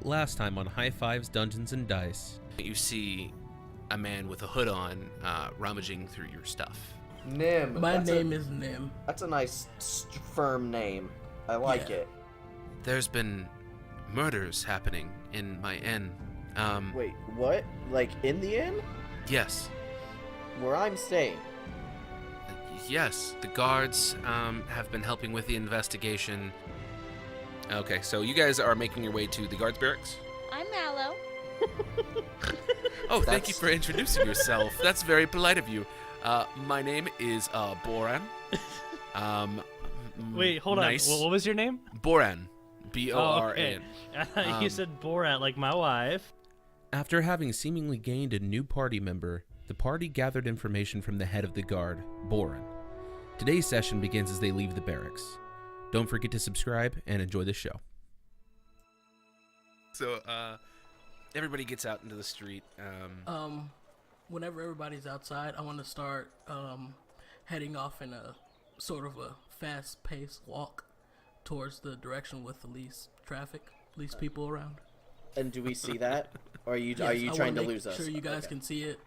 last time on High Fives, Dungeons and Dice. You see a man with a hood on rummaging through your stuff. Nim. My name is Nim. That's a nice, firm name. I like it. There's been murders happening in my inn. Wait, what? Like, in the inn? Yes. Where I'm staying? Yes. The guards have been helping with the investigation. Okay, so you guys are making your way to the guards' barracks? I'm Mallow. Oh, thank you for introducing yourself. That's very polite of you. My name is Boran. Wait, hold nice. on. What was your name? Boran. B-O-R-A-N. Oh, okay. You said Borat, like my wife. After having seemingly gained a new party member, the party gathered information from the head of the guard, Boran. Today's session begins as they leave the barracks. Don't forget to subscribe and enjoy the show. So, everybody gets out into the street. Whenever everybody's outside, I want to start heading off in a sort of a fast-paced walk towards the direction with the least traffic, least people around. And do we see that? Or are you Yes, trying to lose us? Sure, you guys can see it,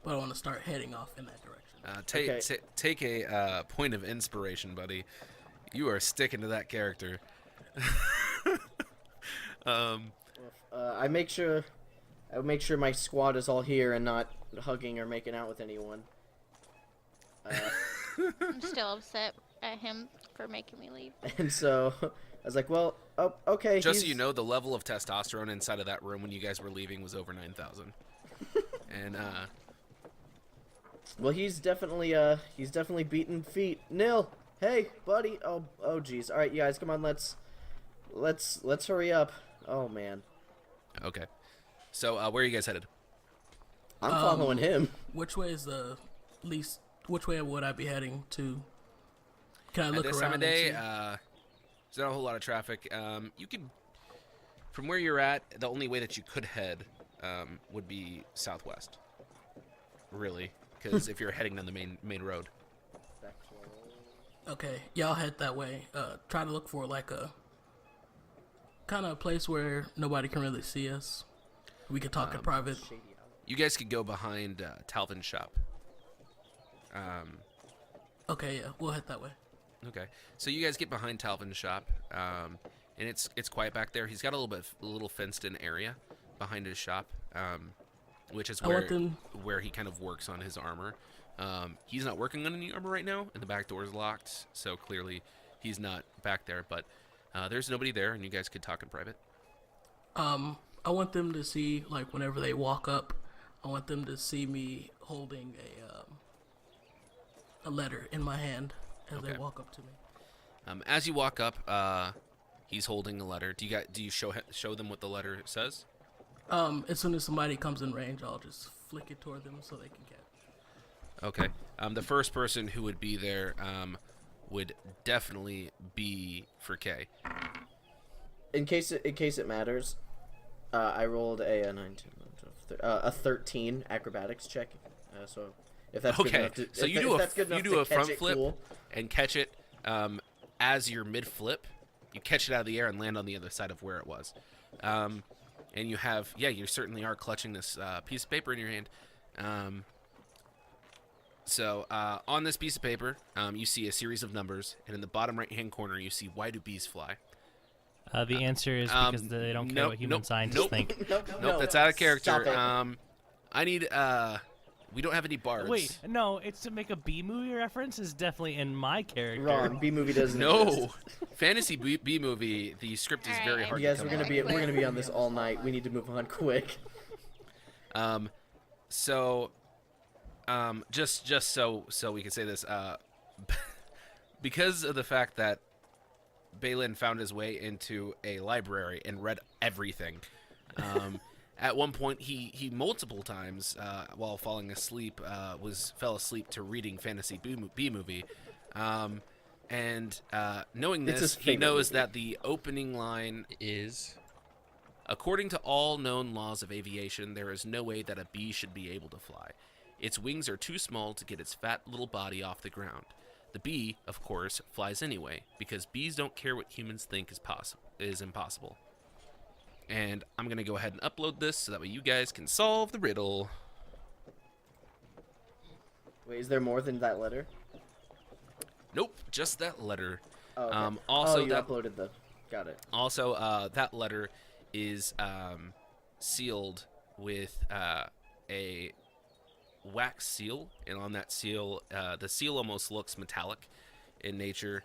but I want to start heading off in that direction. Take a point of inspiration, buddy. You are sticking to that character. I make sure my squad is all here and not hugging or making out with anyone. I'm still upset at him for making me leave. And so I was like, well, oh, okay. Just so you know, the level of testosterone inside of that room when you guys were leaving was over 9,000. And well, he's definitely beating feet. Nil, hey, buddy. Oh, geez. All right, you guys, come on. Let's hurry up. Oh man. Okay. So where are you guys headed? I'm following him. Which way is the least? Which way would I be heading to? Can I look At this around time of day, and see? there's not a whole lot of traffic. You can, from where you're at, the only way that you could head would be southwest. Really, because if you're heading down the main road. Okay, yeah, I'll head that way. Try to look for like a kind of place where nobody can really see us. We could talk in private. You guys could go behind Talvin's shop. Okay, yeah, we'll head that way. Okay, so you guys get behind Talvin's shop, and it's quiet back there. He's got a little fenced-in area behind his shop, which is where he kind of works on his armor. He's not working on any armor right now, and the back door is locked, so clearly he's not back there. But there's nobody there, and you guys could talk in private. I want them to see, like, whenever they walk up, I want them to see me holding a letter in my hand as they walk up to me. As you walk up, he's holding a letter. Do you show them what the letter says? As soon as somebody comes in range, I'll just flick it toward them so they can catch. Okay. The first person who would be there would definitely be for K. In case it matters, I rolled a 13 acrobatics check. So if that's good enough to, so you do a front flip and catch it as you're mid flip. You catch it out of the air and land on the other side of where it was. And you certainly are clutching this piece of paper in your hand. So on this piece of paper, you see a series of numbers, and in the bottom right-hand corner, you see, why do bees fly? The answer is because they don't care what human scientists think. Nope, that's out of character. Stop it. I need, we don't have any bards. Wait, no, it's to make a B-movie reference is definitely in my character. Wrong. B movie doesn't No, exist. fantasy B movie. The script is very hard. You guys, to we're come gonna be on this all night. We need to move on quick. Just so we can say this, because of the fact that Balin found his way into a library and read everything. At one point, he multiple times while falling asleep fell asleep to reading fantasy B movie, and knowing this, he knows that the opening line is, according to all known laws of aviation, there is no way that a bee should be able to fly. Its wings are too small to get its fat little body off the ground. The bee, of course, flies anyway, because bees don't care what humans think is impossible. And I'm going to go ahead and upload this so that way you guys can solve the riddle. Wait, is there more than that letter? Nope, just that letter. Oh, okay. Also, you uploaded the... Got it. Also, that letter is sealed with a wax seal, and on that seal, the seal almost looks metallic in nature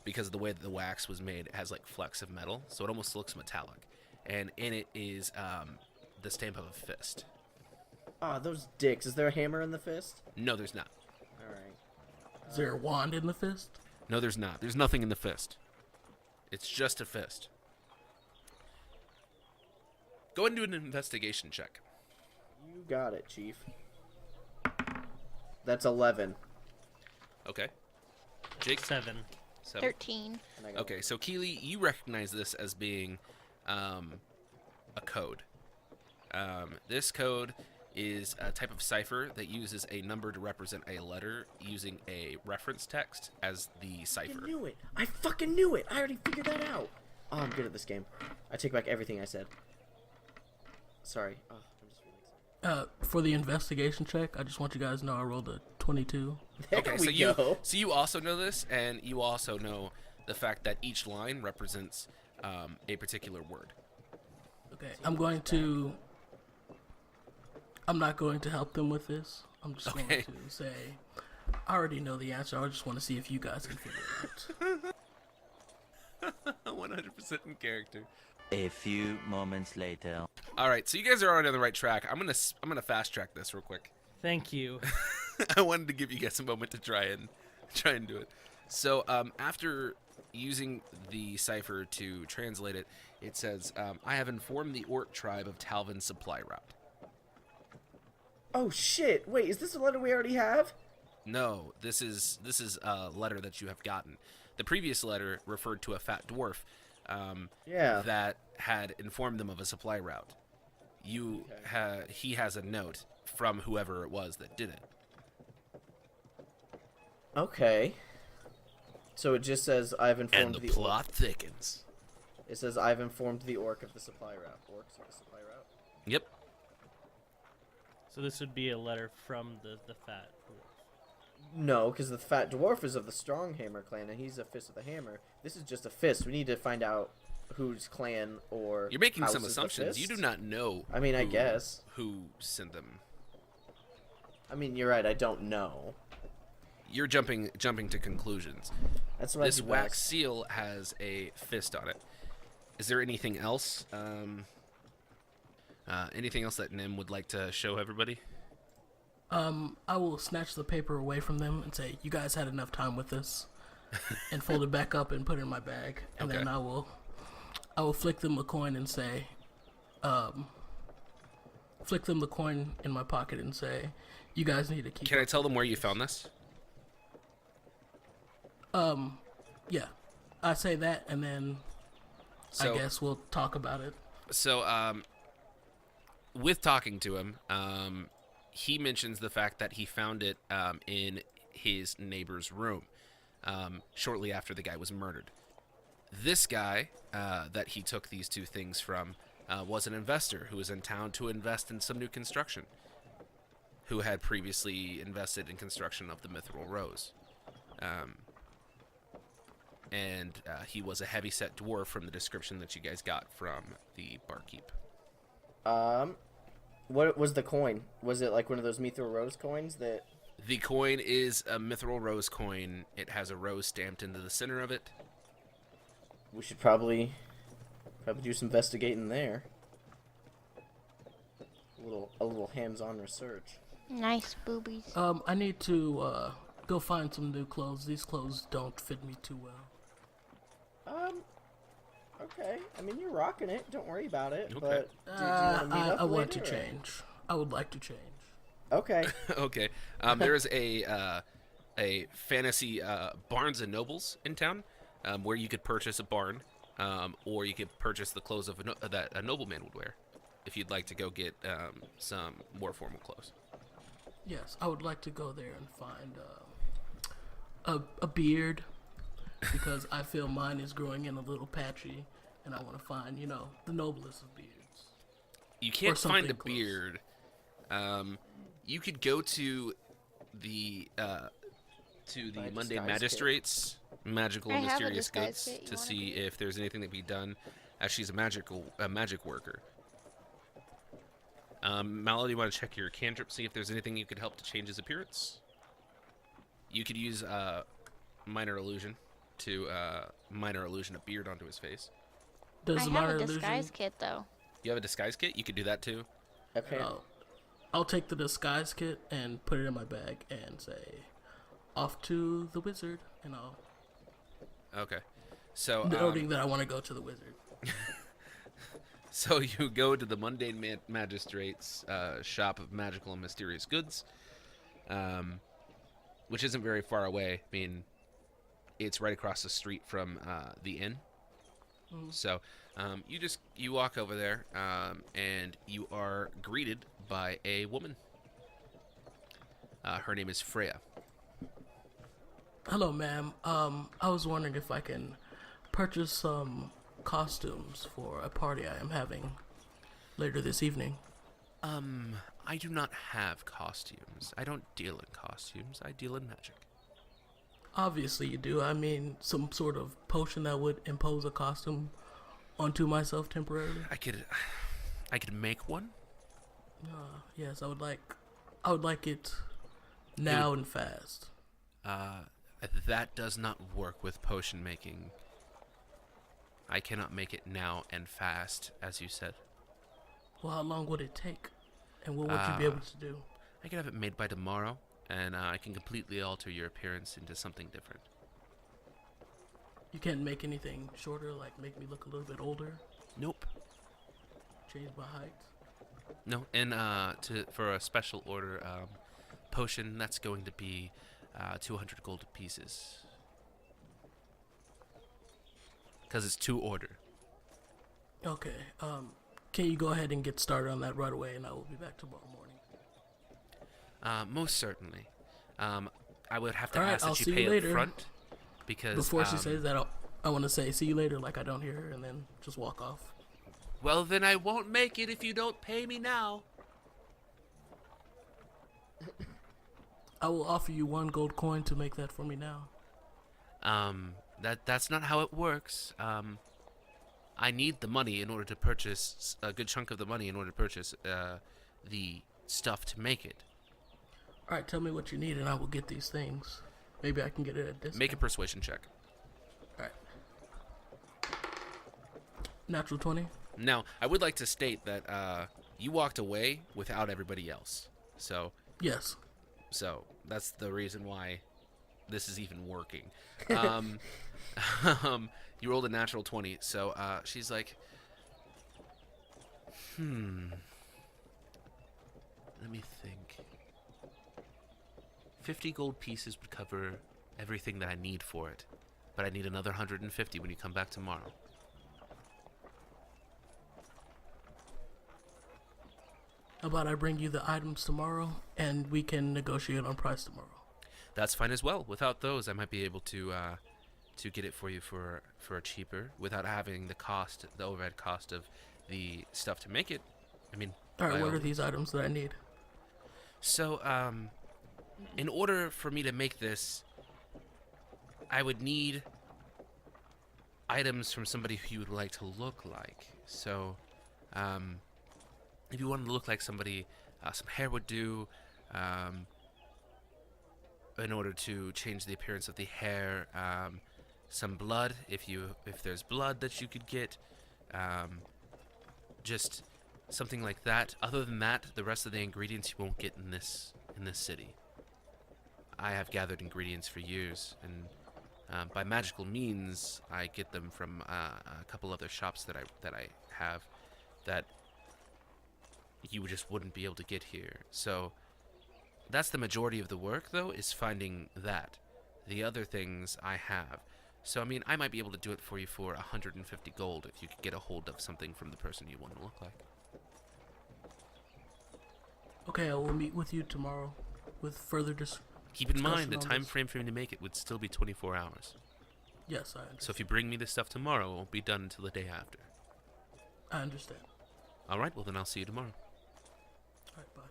because of the way that the wax was made. It has like flecks of metal, so it almost looks metallic. And in it is the stamp of a fist. Ah, those dicks. Is there a hammer in the fist? No, there's not. All right. Is there a wand in the fist? No, there's not. There's nothing in the fist. It's just a fist. Go ahead and do an investigation check. You got it, Chief. That's 11. Okay. Jake? 7. 13. Okay, so Keely, you recognize this as being a code. This code is a type of cipher that uses a number to represent a letter using a reference text as the cipher. I fucking knew it! I already figured that out! Oh, I'm good at this game. I take back everything I said. Sorry. Oh, I'm just really excited. For the investigation check, I just want you guys to know I rolled a 22. There Okay, we go. so you also know this, and you also know the fact that each line represents a particular word. Okay, I'm not going to help them with this. I'm just going to say, I already know the answer. I just want to see if you guys can figure it out. 100% in character. A few moments later. All right, so you guys are already on the right track. I'm gonna fast track this real quick. Thank you. I wanted to give you guys a moment to try and do it. So after using the cipher to translate it, it says, "I have informed the Orc tribe of Talvin's supply route." Oh shit! Wait, is this a letter we already have? No, this is a letter that you have gotten. The previous letter referred to a fat dwarf that had informed them of a supply route. He has a note from whoever it was that did it. Okay. So it just says, I've informed And the plot thickens. It says, I've informed the orc of the supply route. Orcs of the supply route? Yep. So this would be a letter from the fat dwarf. No, because the fat dwarf is of the Stronghammer clan, and he's a fist of the hammer. This is just a fist. We need to find out whose clan or You're making house some is the assumptions. You fist. do not know. I mean, I guess. Who sent them? I mean, you're right. I don't know. You're jumping to conclusions. That's what This I do wax best. seal has a fist on it. Is there anything else? Anything else that Nim would like to show everybody? I will snatch the paper away from them and say, you guys had enough time with this, and fold it back up and put it in my bag. And Okay. then I will flick them a coin and say, flick them the coin in my pocket and say, you guys need to keep. Can I tell them where you found this? Yeah, I say that, and then So, I guess we'll talk about it. So, with talking to him, he mentions the fact that he found it in his neighbor's room shortly after the guy was murdered. This guy that he took these two things from was an investor who was in town to invest in some new construction, who had previously invested in construction of the Mithril Rose. And he was a heavy-set dwarf from the description that you guys got from the barkeep. What was the coin? Was it like one of those Mithril Rose coins that... The coin is a Mithril Rose coin. It has a rose stamped into the center of it. We should probably do some investigating there. A little hands-on research. Nice boobies. I need to go find some new clothes. These clothes don't fit me too well. Okay. I mean, you're rocking it. Don't worry about it. Okay. But do you want to meet up I want to later, or- change. I would like to change. Okay. Okay. There is a fantasy Barnes and Nobles in town where you could purchase a barn, or you could purchase the clothes of that a nobleman would wear, if you'd like to go get some more formal clothes. Yes, I would like to go there and find a beard, because I feel mine is growing in a little patchy, and I want to find, the noblest of beards. You can't find a something close. beard. You could go to the Buy a Monday disguise Magistrates, Magical I and have a Mysterious disguise Goods, kit. You to want a see beard? if there's anything that can be done, as she's a magic worker. Mallory, you want to check your cantrip, see if there's anything you could help to change his appearance? You could use minor illusion to minor illusion a beard onto his face. Does I the have minor a illusion? disguise kit though. You have a disguise kit? You could do that too. Okay. I'll take the disguise kit and put it in my bag and say, "Off to the wizard," and I'll Okay. So noting that I want to go to the wizard. So you go to the Mundane Magistrate's shop of magical and mysterious goods, which isn't very far away. I mean, it's right across the street from the inn. So you walk over there, and you are greeted by a woman. Her name is Freya. Hello, ma'am. I was wondering if I can purchase some costumes for a party I am having later this evening. I do not have costumes. I don't deal in costumes. I deal in magic. Obviously you do. I mean, some sort of potion that would impose a costume onto myself temporarily. I could make one. Yes, I would like it now and fast. That does not work with potion making. I cannot make it now and fast, as you said. Well, how long would it take? And what would you be able to do? I can have it made by tomorrow, and I can completely alter your appearance into something different. You can't make anything shorter, like make me look a little bit older, Nope. change my height. No, and for a special order potion, that's going to be 200 gold pieces. Because it's to order. Okay, can you go ahead and get started on that right away, and I will be back tomorrow morning. Most certainly. I would have to Alright, ask I'll that you see you pay up later. front. Because Before she says that, I want to say, see you later, like I don't hear her, and then just walk off. Well, then I won't make it if you don't pay me now. I will offer you 1 gold coin to make that for me now. That's not how it works. I need the money in order to purchase a good chunk of the money in order to purchase the stuff to make it. Alright, tell me what you need, and I will get these things. Maybe I can get it at a discount. Make a persuasion check. Alright. Natural 20. Now, I would like to state that you walked away without everybody else. So Yes. that's the reason why this is even working. You rolled a natural 20, so she's like, let me think. 50 gold pieces would cover everything that I need for it, but I need another 150 when you come back tomorrow. How about I bring you the items tomorrow, and we can negotiate on price tomorrow? That's fine as well. Without those, I might be able to get it for you for cheaper without having the overhead cost of the stuff to make it. I mean, Alright, by what all are these items that I need? So, in order for me to make this, I would need items from somebody who you would like to look like. So, if you wanted to look like somebody, some hair would do. In order to change the appearance of the hair, some blood, if there's blood that you could get, just something like that. Other than that, the rest of the ingredients you won't get in this city. I have gathered ingredients for years, and by magical means, I get them from a couple other shops that I have that you just wouldn't be able to get here. So that's the majority of the work, though, is finding that. The other things I have. So, I mean, I might be able to do it for you for 150 gold if you could get a hold of something from the person you want to look like. Okay, I will meet with you tomorrow with further Keep in mind, discussion the on time this. frame for me to make it would still be 24 hours. Yes, I understand. So if you bring me this stuff tomorrow, it won't be done until the day after. I understand. All right, well then I'll see you tomorrow. All right, bye.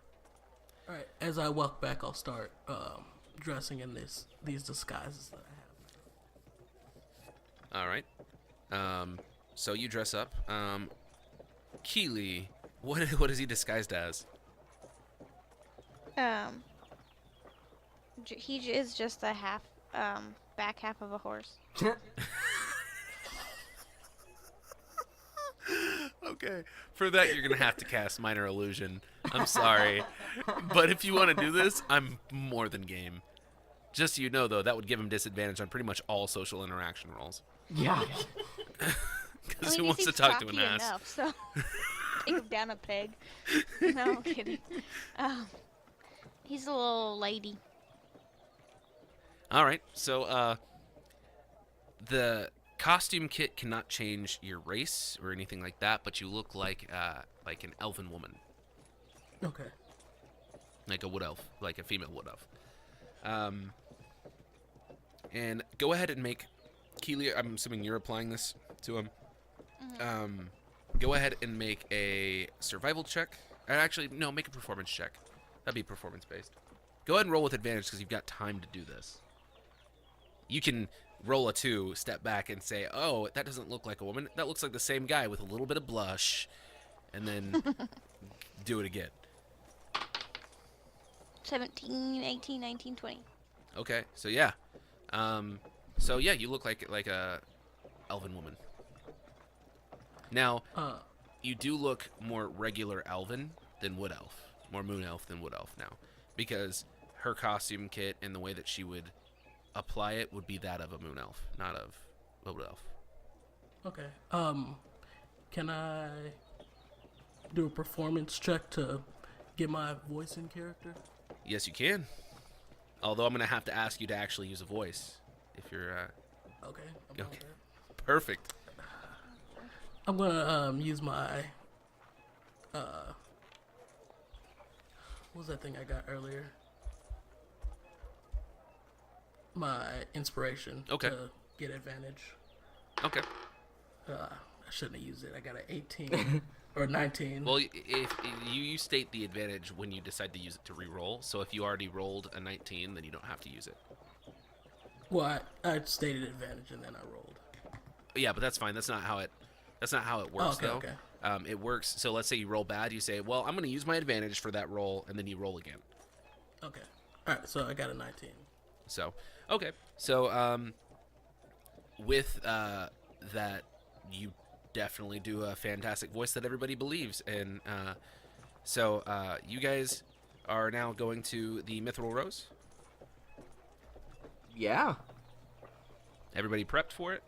All right, as I walk back, I'll start dressing in these disguises that I have. All right. So you dress up. Keely, what is he disguised as? He is just a back half of a horse. Okay. For that, you're going to have to cast Minor Illusion. I'm sorry. But if you want to do this, I'm more than game. Just so you know, though, that would give him disadvantage on pretty much all social interaction rolls. Yeah. Because who wants to talk to an ass? Enough, so take him down a peg. No, I'm kidding. He's a little lady. All right. So, the costume kit cannot change your race or anything like that, but you look like an elven woman, Okay. like a wood elf, like a female wood elf. And go ahead and make Keely. I'm assuming you're applying this to him. Go ahead and make a survival check. Actually, no, make a performance check. That'd be performance based. Go ahead and roll with advantage because you've got time to do this. You can roll a 2, step back, and say, "Oh, that doesn't look like a woman. That looks like the same guy with a little bit of blush," and then do it again. 17, 18, 19, 20. Okay, so yeah, you look like a elven woman. Now, you do look more regular elven than wood elf, more moon elf than wood elf now, because her costume kit and the way that she would apply it would be that of a moon elf, not of a wood elf. Okay. Can I do a performance check to get my voice in character? Yes, you can. Although I'm gonna have to ask you to actually use a voice if you're. Okay. Okay. Perfect. I'm gonna use my what was that thing I got earlier? My inspiration. Okay. To get advantage. Okay. I shouldn't have used it. I got an 18 or 19. Well, if you state the advantage when you decide to use it to re-roll. So if you already rolled a 19, then you don't have to use it. Well, I stated advantage and then I rolled. Yeah, but that's fine. That's not how it works, okay, though. okay. It works. So let's say you roll bad. You say, "Well, I'm going to use my advantage for that roll," and then you roll again. Okay. All right. So I got a 19. So okay. So with that, you definitely do a fantastic voice that everybody believes, and so you guys are now going to the Mithril Rose. Yeah. Everybody prepped for it?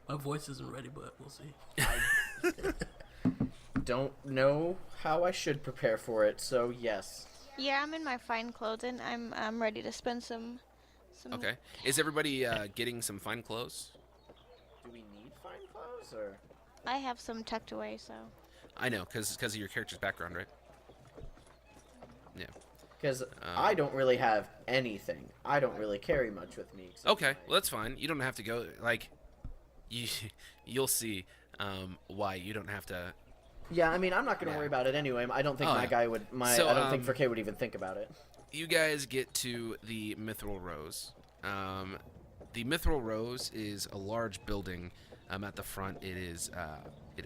My voice isn't ready, but we'll see. Don't know how I should prepare for it, so yes. Yeah, I'm in my fine clothes and I'm ready to spend some. Okay. Is everybody getting some fine clothes? Do we need fine clothes, or? I have some tucked away, so. I know, because of your character's background, right? Yeah. Because I don't really have anything. I don't really carry much with me. Okay, well that's fine. You don't have to go. Like, you'll see why you don't have to. Yeah, I mean, I'm not gonna worry about it anyway. I don't think Oh, yeah. guy would. So, I don't think Furkay would even think about it. You guys get to the Mithril Rose. The Mithril Rose is a large building. At the front, it is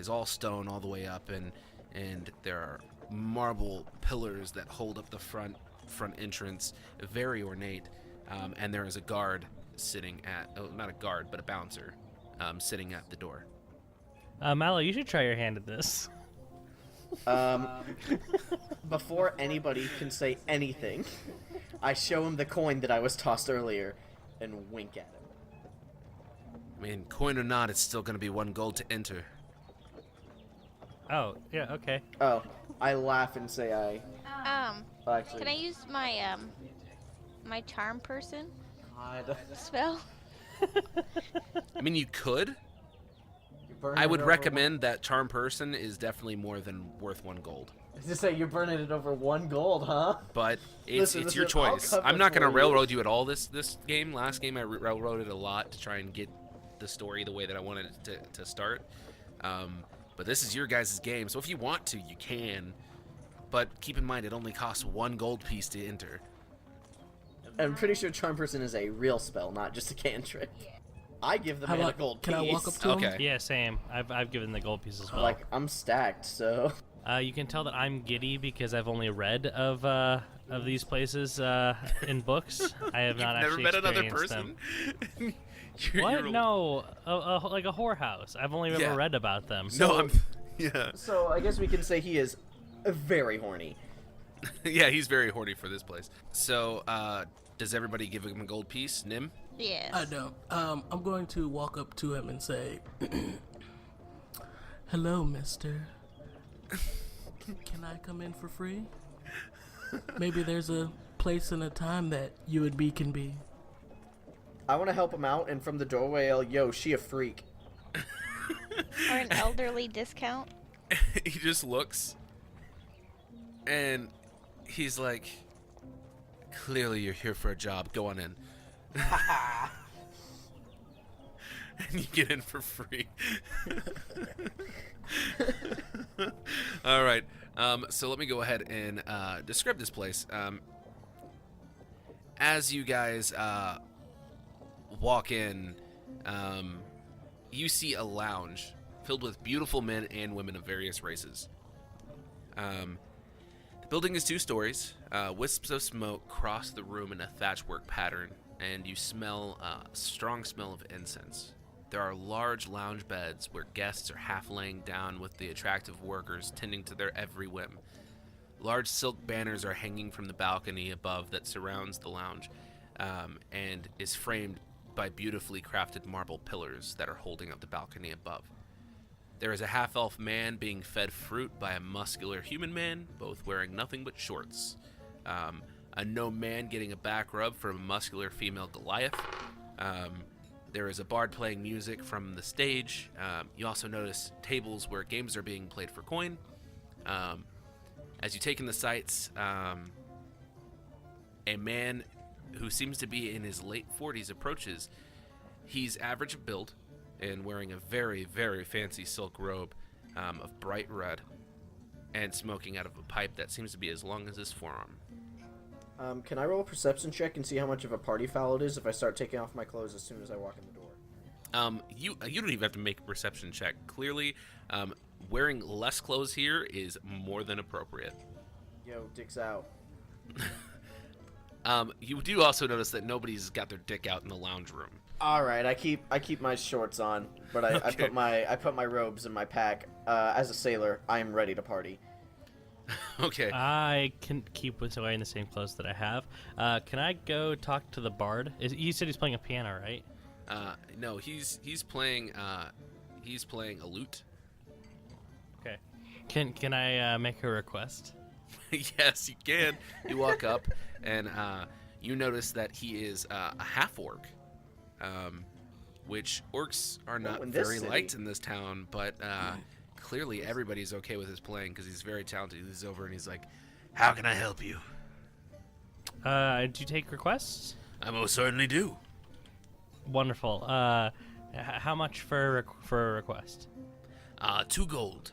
all stone all the way up, and there are marble pillars that hold up the front entrance, very ornate. And there is a guard sitting not a guard, but a bouncer, sitting at the door. Mallow, you should try your hand at this. Before anybody can say anything, I show him the coin that I was tossed earlier, and wink at him. I mean, coin or not, it's still going to be 1 gold to enter. Oh, yeah, okay. Oh, I laugh and say actually, Can I use my my charm person God. spell? I mean, you could. Burn I it would over recommend that charm person is definitely more than worth 1 gold. Just say you're burning it over 1 gold, huh? But it's Listen, your I'll choice. cover I'm not for gonna you. railroad you at all this game. Last game I railroaded a lot to try and get the story the way that I wanted it to start. But this is your guys' game, so if you want to, you can. But keep in mind, it only costs 1 gold piece to enter. I'm pretty sure Charm Person is a real spell, not just a cantrip. I give the How man a about, gold can piece. I walk up to him? Okay. Yeah, same. I've given the gold piece as well. Like, I'm stacked, so... You can tell that I'm giddy because I've only read of these places in books. I have not Never actually met another experienced person. them. You're- What? you're- No, like a whorehouse. I've only Yeah. ever read about them. No, I'm. Yeah. So, I guess we can say he is very horny. Yeah, he's very horny for this place. So, does everybody give him a gold piece? Nim? Yes. I don't. I'm going to walk up to him and say, "Hello, mister. Can I come in for free? Maybe there's a place and a time that you and me can be." I want to help him out, and from the doorway, I'll, yo, she a freak. Or an elderly discount. He just looks, and he's like, "Clearly, you're here for a job. Go on in." And you get in for free. All right. So let me go ahead and describe this place. As you guys walk in, you see a lounge filled with beautiful men and women of various races. The building is 2 stories. Wisps of smoke cross the room in a thatchwork pattern, and you smell a strong smell of incense. There are large lounge beds where guests are half laying down with the attractive workers tending to their every whim. Large silk banners are hanging from the balcony above that surrounds the lounge, and is framed by beautifully crafted marble pillars that are holding up the balcony above. There is a half-elf man being fed fruit by a muscular human man, both wearing nothing but shorts. A gnome man getting a back rub from a muscular female Goliath. There is a bard playing music from the stage. You also notice tables where games are being played for coin. As you take in the sights, a man who seems to be in his late 40s approaches. He's average of build and wearing a very, very fancy silk robe of bright red and smoking out of a pipe that seems to be as long as his forearm. Can I roll a perception check and see how much of a party foul it is if I start taking off my clothes as soon as I walk in the door? You don't even have to make a perception check. Clearly, wearing less clothes here is more than appropriate. Yo, dick's out. You do also notice that nobody's got their dick out in the lounge room. All right, I keep my shorts on, but I Okay. I put my robes in my pack. As a sailor, I am ready to party. Okay. I can keep wearing the same clothes that I have. Can I go talk to the bard? You said he's playing a piano, right? No, he's playing a lute. Okay. Can I make a request? Yes, you can. You walk up, and you notice that he is a half-orc, which orcs are not in this very city. liked in this town, but clearly everybody's okay with his playing because he's very talented. He's over and he's like, "How can I help you?" Do you take requests? I most certainly do. Wonderful. How much for a request? 2 gold.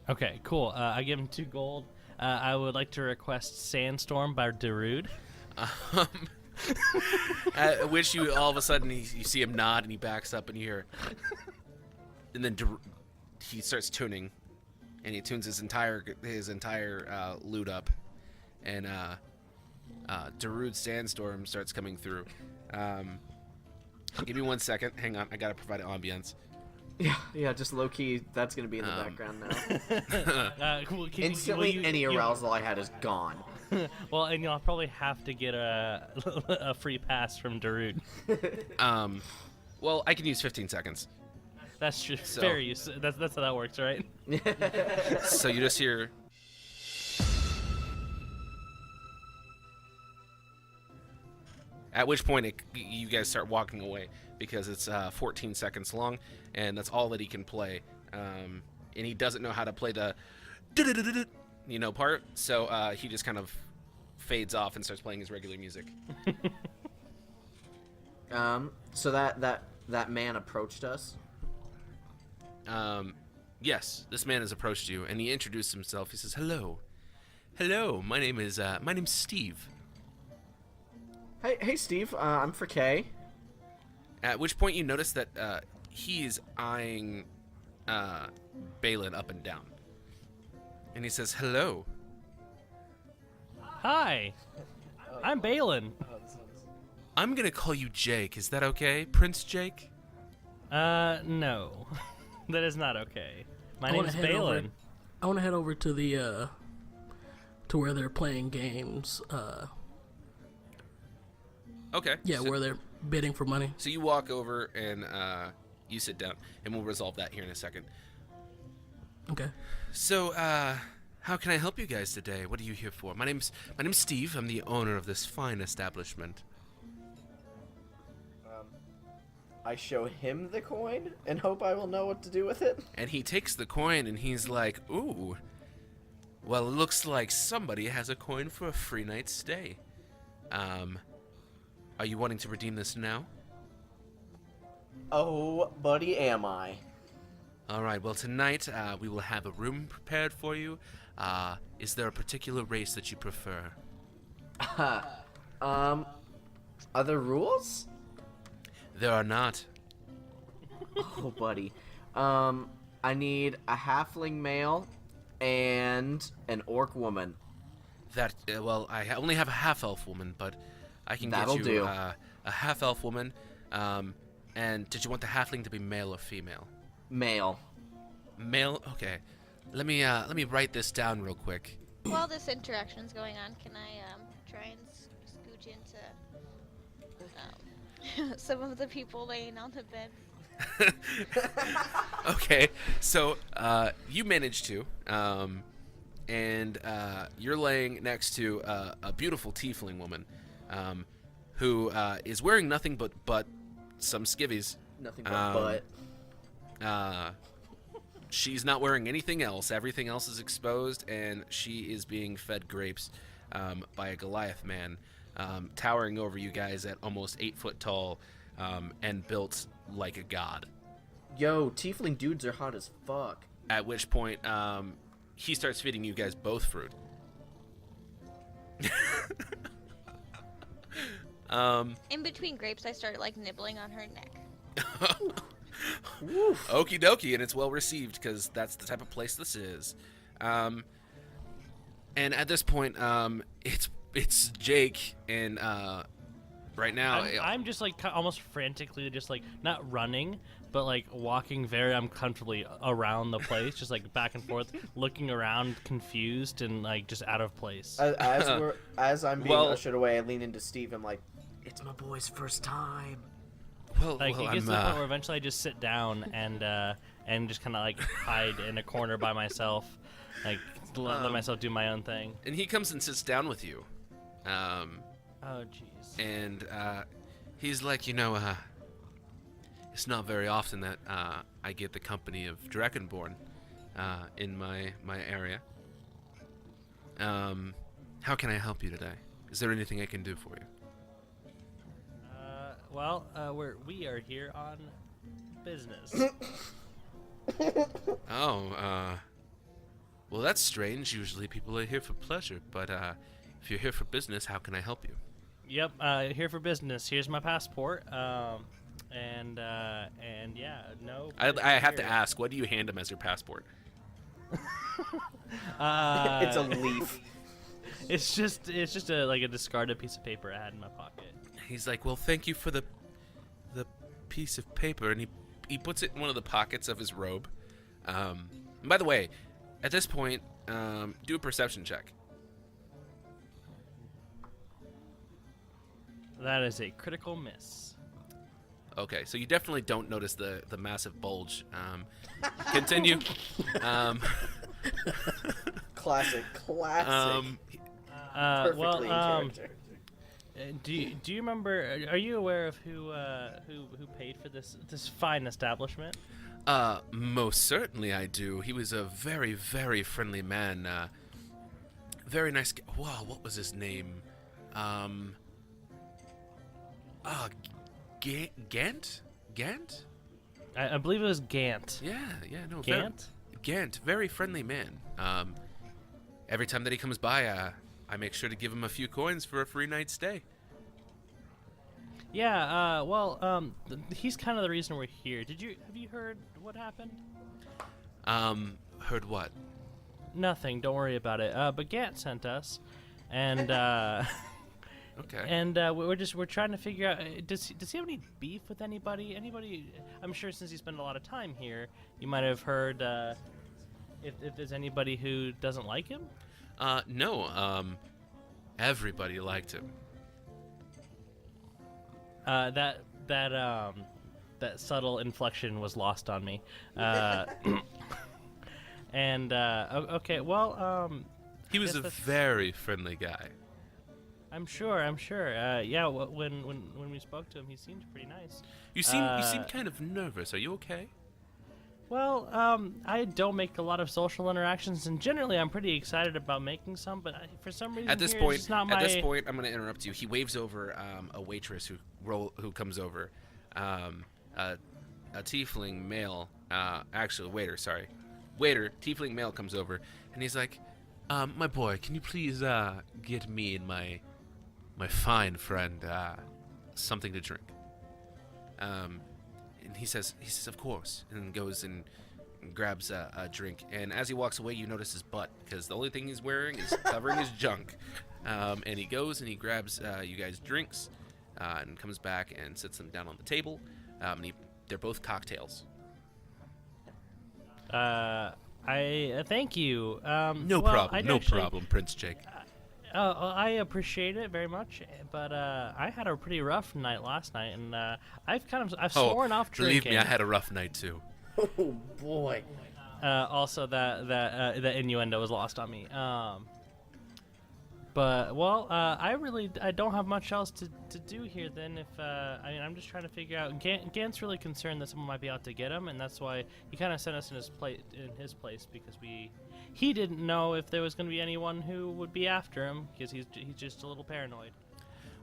Okay, cool. I give him 2 gold. I would like to request Sandstorm by Darude. At which you all of a sudden you see him nod and he backs up and you hear, and then he starts tuning, and he tunes his entire lute up, and Darude's Sandstorm starts coming through. Give me 1 second. Hang on, I gotta provide ambience. Yeah, just low key. That's gonna be in the background now. Cool, Instantly, any arousal I had is gone. Well, and you'll probably have to get a free pass from Darude. Well, I can use 15 seconds. That's true. So- Fair use. That's how that works, right? So you just hear. At which point you guys start walking away because it's 14 seconds long, and that's all that he can play. And he doesn't know how to play the part. So he just kind of fades off and starts playing his regular music. So that man approached us. Yes, this man has approached you, and he introduced himself. He says, "Hello, my name's Steve." Hey, Steve. I'm for Kay. At which point you notice that he's eyeing Balin up and down, and he says, "Hello." Hi, I'm Balin. I'm gonna call you Jake. Is that okay, Prince Jake? No, that is not okay. My name's Balin. I want to head over to the to where they're playing games. Okay. Yeah, so, where they're bidding for money. So you walk over and you sit down, and we'll resolve that here in a second. Okay. So, how can I help you guys today? What are you here for? My name's Steve. I'm the owner of this fine establishment. I show him the coin and hope I will know what to do with it. And he takes the coin and he's like, "Ooh, well, it looks like somebody has a coin for a free night's stay. Are you wanting to redeem this now?" Oh, buddy, am I. All right, well, tonight we will have a room prepared for you. Is there a particular race that you prefer? Are there rules? There are not. Oh, buddy. I need a halfling male and an orc woman. That, well, I only have a half-elf woman, but I can That'll get you do. A half-elf woman. And did you want the halfling to be male or female? Male. Male? Okay. Let me write this down real quick. While this interaction's going on, can I try and scooch into some of the people laying on the bed? Okay, so you manage to, and you're laying next to a beautiful tiefling woman, who is wearing nothing but some skivvies. Nothing but butt. She's not wearing anything else. Everything else is exposed, and she is being fed grapes by a Goliath man, towering over you guys at almost 8 foot tall, and built like a god. Yo, tiefling dudes are hot as fuck. At which point, he starts feeding you guys both fruit. In between grapes, I started like nibbling on her neck. Okie dokie, and it's well received because that's the type of place this is. And at this point, it's Jake, and right now I'm just like almost frantically, just like not running, but like walking very uncomfortably around the place, just like back and forth, looking around, confused and like just out of place. As I'm being ushered away, I lean into Steve. I'm like, "It's my boy's first time." Like it gets to the point where eventually I just sit down and just kind of like hide in a corner by myself, like let myself do my own thing. And he comes and sits down with you. Oh jeez. And he's like, it's not very often that I get the company of Dragonborn in my area. How can I help you today? Is there anything I can do for you? Well, we are here on business. Oh, well, that's strange. Usually people are here for pleasure, but if you're here for business, how can I help you? Yep, here for business. Here's my passport. And yeah, no. I have to ask, what do you hand him as your passport? It's a leaf. It's just a discarded piece of paper I had in my pocket. He's like, well, thank you for the piece of paper, and he puts it in one of the pockets of his robe. And by the way, at this point, do a perception check. That is a critical miss. Okay, so you definitely don't notice the massive bulge. Continue. Classic. Well, Perfectly in character. do you remember? Are you aware of who paid for this fine establishment? Most certainly I do. He was a very, very friendly man. Very nice guy. Wow, what was his name? Gant? Gant? I believe it was Gant. Yeah, no. Gant? Gant, very friendly man. Every time that he comes by, I make sure to give him a few coins for a free night stay. Yeah, he's kind of the reason we're here. Have you heard what happened? Heard what? Nothing, don't worry about it. But Gant sent us, and, Okay. and, we're trying to figure out, does he have any beef with anybody? I'm sure since he spent a lot of time here, you might have heard, if there's anybody who doesn't like him? No, everybody liked him. That subtle inflection was lost on me. And okay, well, He was guess a that's- very friendly guy. I'm sure. Yeah, when we spoke to him, he seemed pretty nice. You seem kind of nervous. Are you okay? Well, I don't make a lot of social interactions, and generally I'm pretty excited about making some. But for some reason, At this here, point, it's just not my... I'm going to interrupt you. He waves over a waitress who comes over, a tiefling male. Actually, waiter, tiefling male comes over, and he's like, "My boy, can you please get me and my fine friend something to drink?" And he says, of course, and goes and grabs a drink. And as he walks away, you notice his butt, because the only thing he's wearing is covering his junk. And he goes and he grabs you guys drinks, and comes back and sits them down on the table. They're both cocktails. I thank you. No problem, Prince Jake. I appreciate it very much, but I had a pretty rough night last night, and I've sworn off drinking. Believe me, I had a rough night too. Oh boy. Also, that innuendo was lost on me. But I don't have much else to do here. Then, I'm just trying to figure out. Gant's really concerned that someone might be out to get him, and that's why he kind of sent us in his place because he didn't know if there was going to be anyone who would be after him because he's just a little paranoid.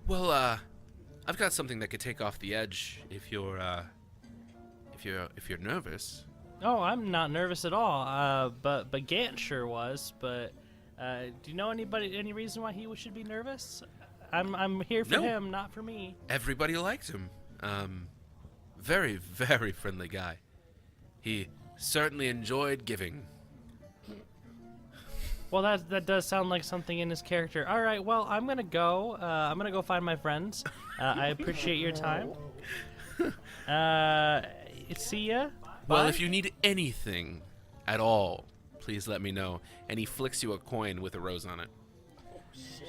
Well, I've got something that could take off the edge if you're nervous. Oh, I'm not nervous at all. But Gant sure was. But do you know any reason why he should be nervous? I'm here for him, not for me. Everybody liked him. Very, very friendly guy. He certainly enjoyed giving. Well, that does sound like something in his character. All right, well, I'm gonna go. I'm gonna go find my friends. I appreciate your time. See ya. Well, Bye. if you need anything at all, please let me know. And he flicks you a coin with a rose on it.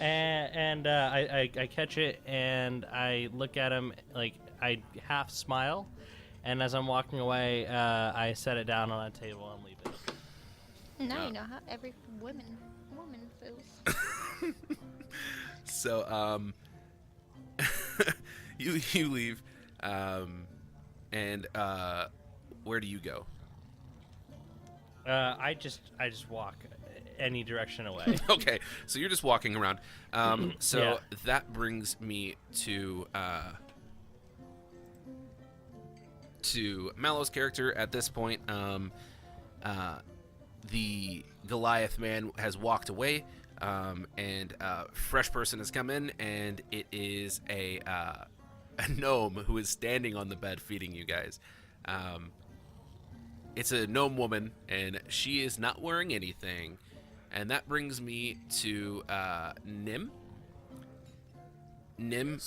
And I catch it and I look at him like I half smile, and as I'm walking away, I set it down on a table and leave it. Now you know how every woman feels. So, you leave, and where do you go? I just walk any direction away. Okay, so you're just walking around. So Yeah. that brings me to Mallow's character at this point. The Goliath man has walked away, and a fresh person has come in, and it is a gnome who is standing on the bed feeding you guys. It's a gnome woman, and she is not wearing anything. And that brings me to Nim. Nim,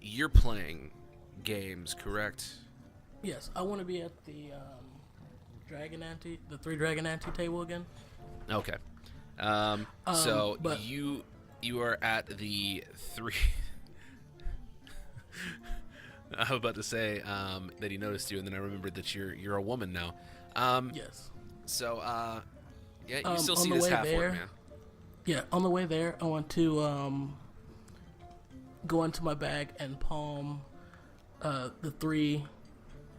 you're playing games, correct? Yes, I want to be at the the 3 Dragon Ante table again. Okay. So but- you are at the 3. I was about to say that he noticed you, and then I remembered that you're a woman now. Yes. So yeah, you still on see the this way half orc there- man. Yeah, on the way there, I want to go into my bag and palm the 3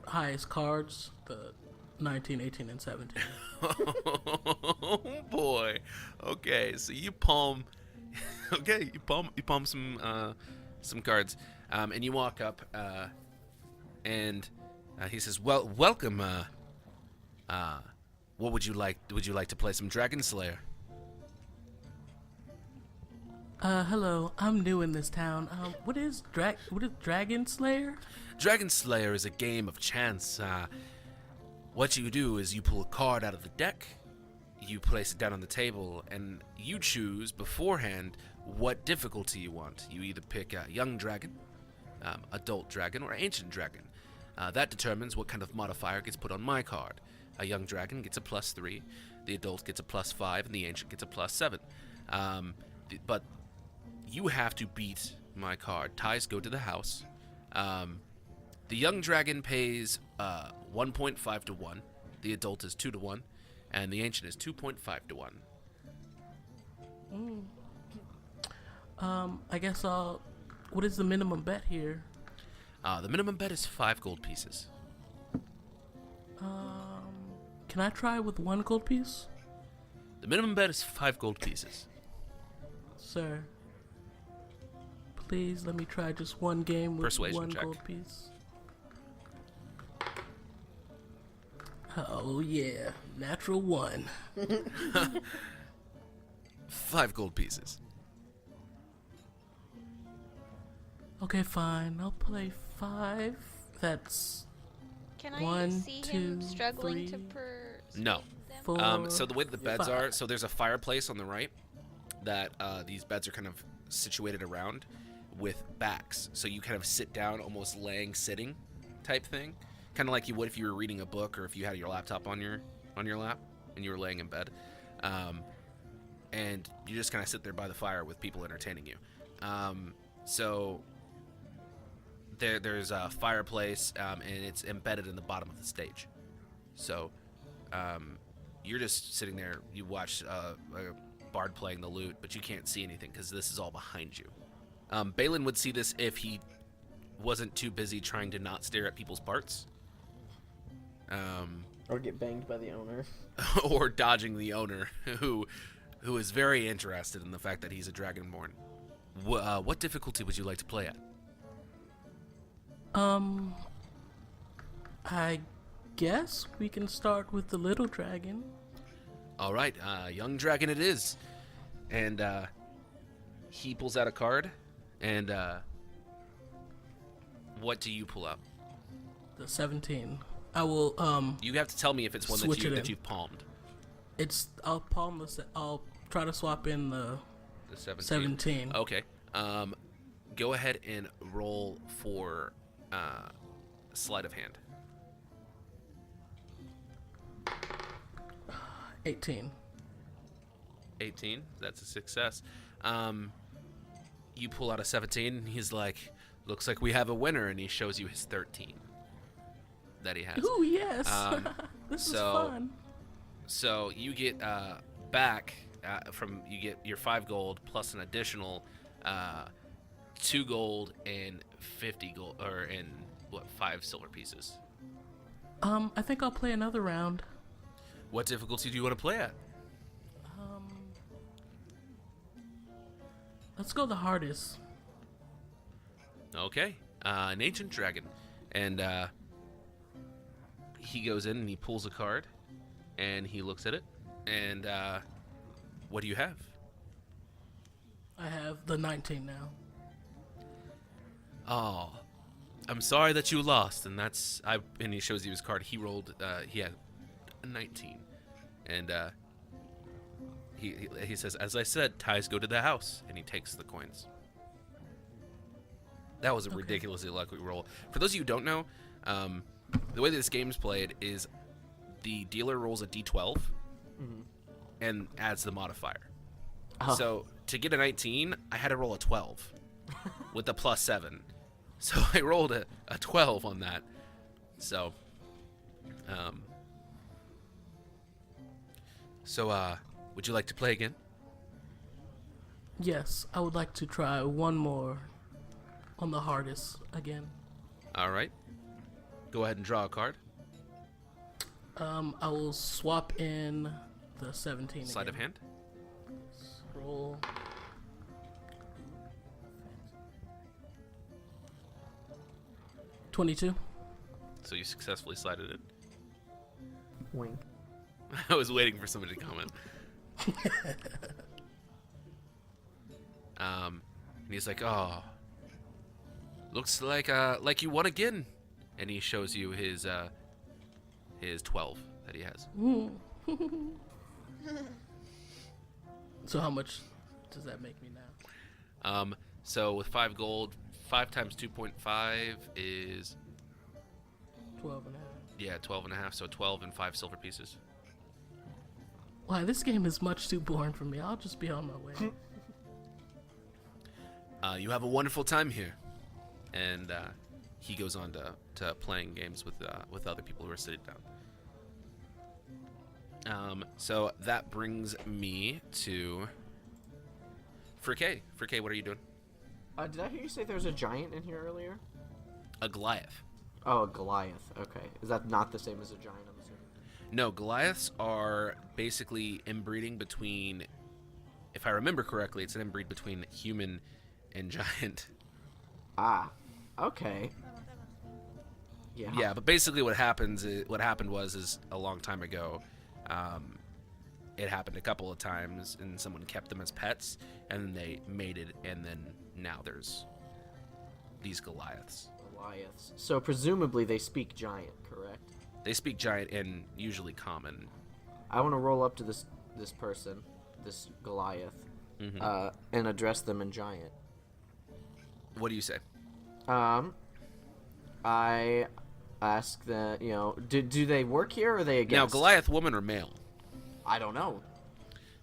highest cards, the 19, 18, and 17. Oh boy. Okay, so you palm. Okay, you palm some cards, and you walk up, and he says, "Well, welcome. What would you like? Would you like to play some Dragon Slayer?" Hello. I'm new in this town. What is Dragon Slayer? Dragon Slayer is a game of chance. What you do is you pull a card out of the deck, you place it down on the table, and you choose beforehand what difficulty you want. You either pick a young dragon, adult dragon, or ancient dragon. That determines what kind of modifier gets put on my card. A young dragon gets a +3, the adult gets a +5, and the ancient gets a +7. But you have to beat my card. Ties go to the house. The young dragon pays 1.5 to 1. The adult is 2 to 1, and the ancient is 2.5 to 1. I guess I'll. What is the minimum bet here? The minimum bet is 5 gold pieces. Can I try with 1 gold piece? The minimum bet is 5 gold pieces. Sir, please let me try just 1 game with Persuasion 1 check. gold piece. Oh yeah, natural 1. 5 gold pieces. Okay, fine. I'll play 5. That's Can I 1, see 2, him struggling 3, to persuade No. them? 4. So the way the beds 5. are, so there's a fireplace on the right that these beds are kind of situated around with backs. So you kind of sit down, almost laying, sitting type thing, kind of like you would if you were reading a book or if you had your laptop on your lap and you were laying in bed, and you just kind of sit there by the fire with people entertaining you. So there's a fireplace, and it's embedded in the bottom of the stage. So you're just sitting there. You watch a bard playing the lute, but you can't see anything because this is all behind you. Balin would see this if he wasn't too busy trying to not stare at people's parts. Or get banged by the owner. Or dodging the owner, who is very interested in the fact that he's a dragonborn. What difficulty would you like to play at? I guess we can start with the little dragon. All right, young dragon it is. And he pulls out a card, and what do you pull up? The 17. I will You have to tell me if it's one Switch it in. that you've palmed. I'll palm I'll try to swap in the The 17. 17. Okay. Go ahead and roll for sleight of hand. 18. 18. That's a success. You pull out a 17. And he's like, "Looks like we have a winner," and he shows you his 13 that he has. Ooh, yes. This is so- fun. So you get back you get your 5 gold plus an additional 2 gold and 50 gold, or in 5 silver pieces. I think I'll play another round. What difficulty do you want to play at? Let's go the hardest. Okay, an ancient dragon, and he goes in and he pulls a card, and he looks at it, and what do you have? I have the 19 now. Oh, I'm sorry that you lost, and and he shows you his card. He rolled, he had a 19, and he says, "As I said, ties go to the house," and he takes the coins. That was a ridiculously lucky roll. For those of you who don't know, the way this game's played is the dealer rolls a d12 and adds the modifier. Oh. So to get a 19, I had to roll a 12 with a +7. So I rolled a 12 on that. So, would you like to play again? Yes, I would like to try one more on the hardest again. All right. Go ahead and draw a card. I will swap in the 17 Sleight of again. hand. Roll. $22. So you successfully slided it. Wink. I was waiting for somebody to comment. And he's like, "Oh, looks like you won again." And he shows you his 12 that he has. So how much does that make me now? So with 5 gold, 5 times 2.5 is 12 and a half. yeah 12 and a half. So 12 and 5 silver pieces. Why, this game is much too boring for me. I'll just be on my way. You have a wonderful time here, and he goes on to playing games with other people who are sitting down. So that brings me to Fricke. Fricke, what are you doing? Did I hear you say there was a giant in here earlier? A Goliath. Oh, a Goliath. Okay. Is that not the same as a giant, I'm assuming? No, Goliaths are basically inbreeding between, if I remember correctly, it's an inbreed between human and giant. Ah. Okay. Yeah. Yeah, but basically what happened was a long time ago, it happened a couple of times, and someone kept them as pets, and then they mated, and then now there's these Goliaths. Goliaths. So presumably they speak giant, correct? They speak giant and usually common. I want to roll up to this person, this Goliath, and address them in giant. What do you say? I ask the, do they work here or are they Now, against? Goliath woman or male? I don't know.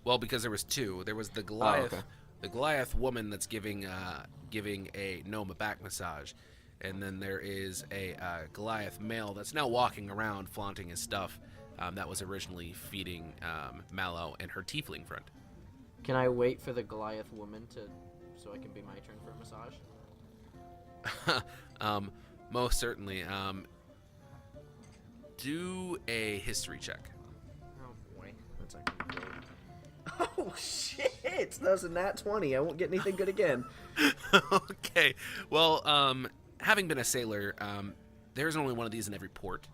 Well, because there was 2. There was the Goliath, okay. the Goliath woman that's giving a gnome a back massage, and then there is a Goliath male that's now walking around flaunting his stuff. That was originally feeding Mallow and her tiefling friend. Can I wait for the Goliath woman so I can be my turn for a massage? Most certainly. Do a history check. Oh boy, that's not gonna be great. Oh shit! That was a nat 20. I won't get anything good again. Okay. Well, having been a sailor, there's only one of these in every port.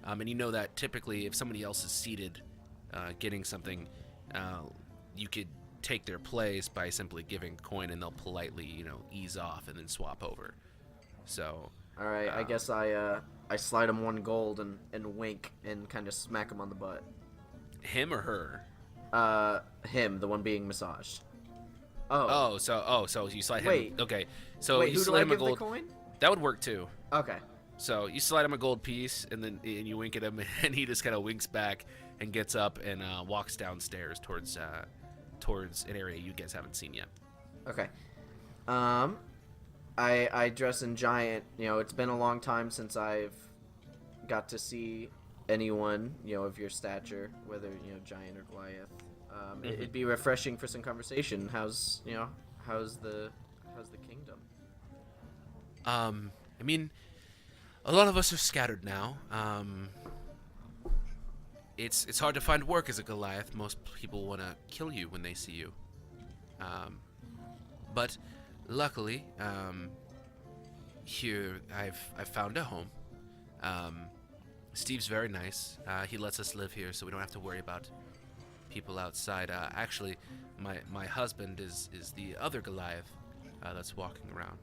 And you know that typically if somebody else is seated getting something, you could take their place by simply giving a coin, and they'll politely, ease off and then swap over. So... All right, I guess I slide him 1 gold and wink and kind of smack him on the butt. Him or her? Him, the one being massaged. So you slide him. Wait. Okay. So Wait, you who do slide I him a give the gold. coin? That would work too. Okay. So you slide him a gold piece, and you wink at him, and he just kind of winks back and gets up and walks downstairs towards an area you guys haven't seen yet. Okay. I dress in giant. It's been a long time since I've got to see anyone, of your stature, whether, giant or Goliath. It'd be refreshing for some conversation. How's the kingdom? I mean, a lot of us are scattered now. It's hard to find work as a Goliath. Most people want to kill you when they see you. But luckily, here I've found a home. Steve's very nice. He lets us live here, so we don't have to worry about people outside. Actually, my husband is the other Goliath that's walking around.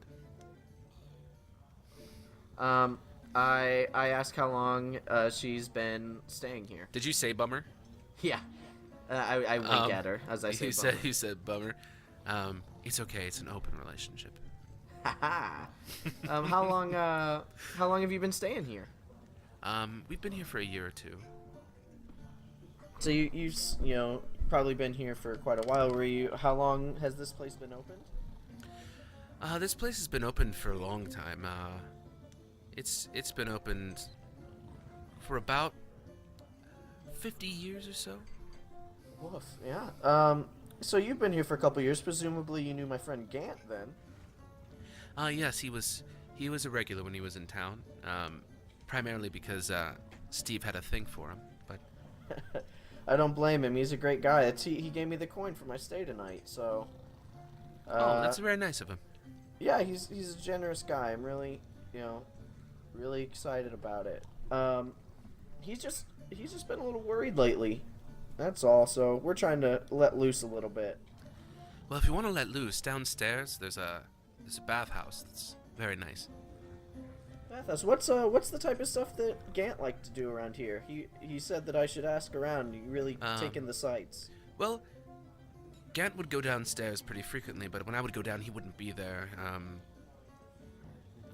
I ask how long she's been staying here. Did you say bummer? Yeah. I wink at her as I say bummer. You said bummer. It's okay. It's an open relationship. How long have you been staying here? We've been here for a year or 2. So you probably been here for quite a while. How long has this place been open? This place has been open for a long time. It's been opened for about 50 years or so. Woof. Yeah. So you've been here for a couple years. Presumably you knew my friend Gant then. Yes, he was a regular when he was in town. primarily because Steve had a thing for him. But I don't blame him. He's a great guy. He gave me the coin for my stay tonight, so... that's very nice of him. Yeah, he's a generous guy. I'm really, really excited about it. He's just been a little worried lately. That's all. So we're trying to let loose a little bit. Well, if you want to let loose, downstairs there's a bathhouse that's very nice. Bathhouse. What's the type of stuff that Gant liked to do around here? He said that I should ask around. You really taking the sights. Well, Gant would go downstairs pretty frequently, but when I would go down, he wouldn't be there.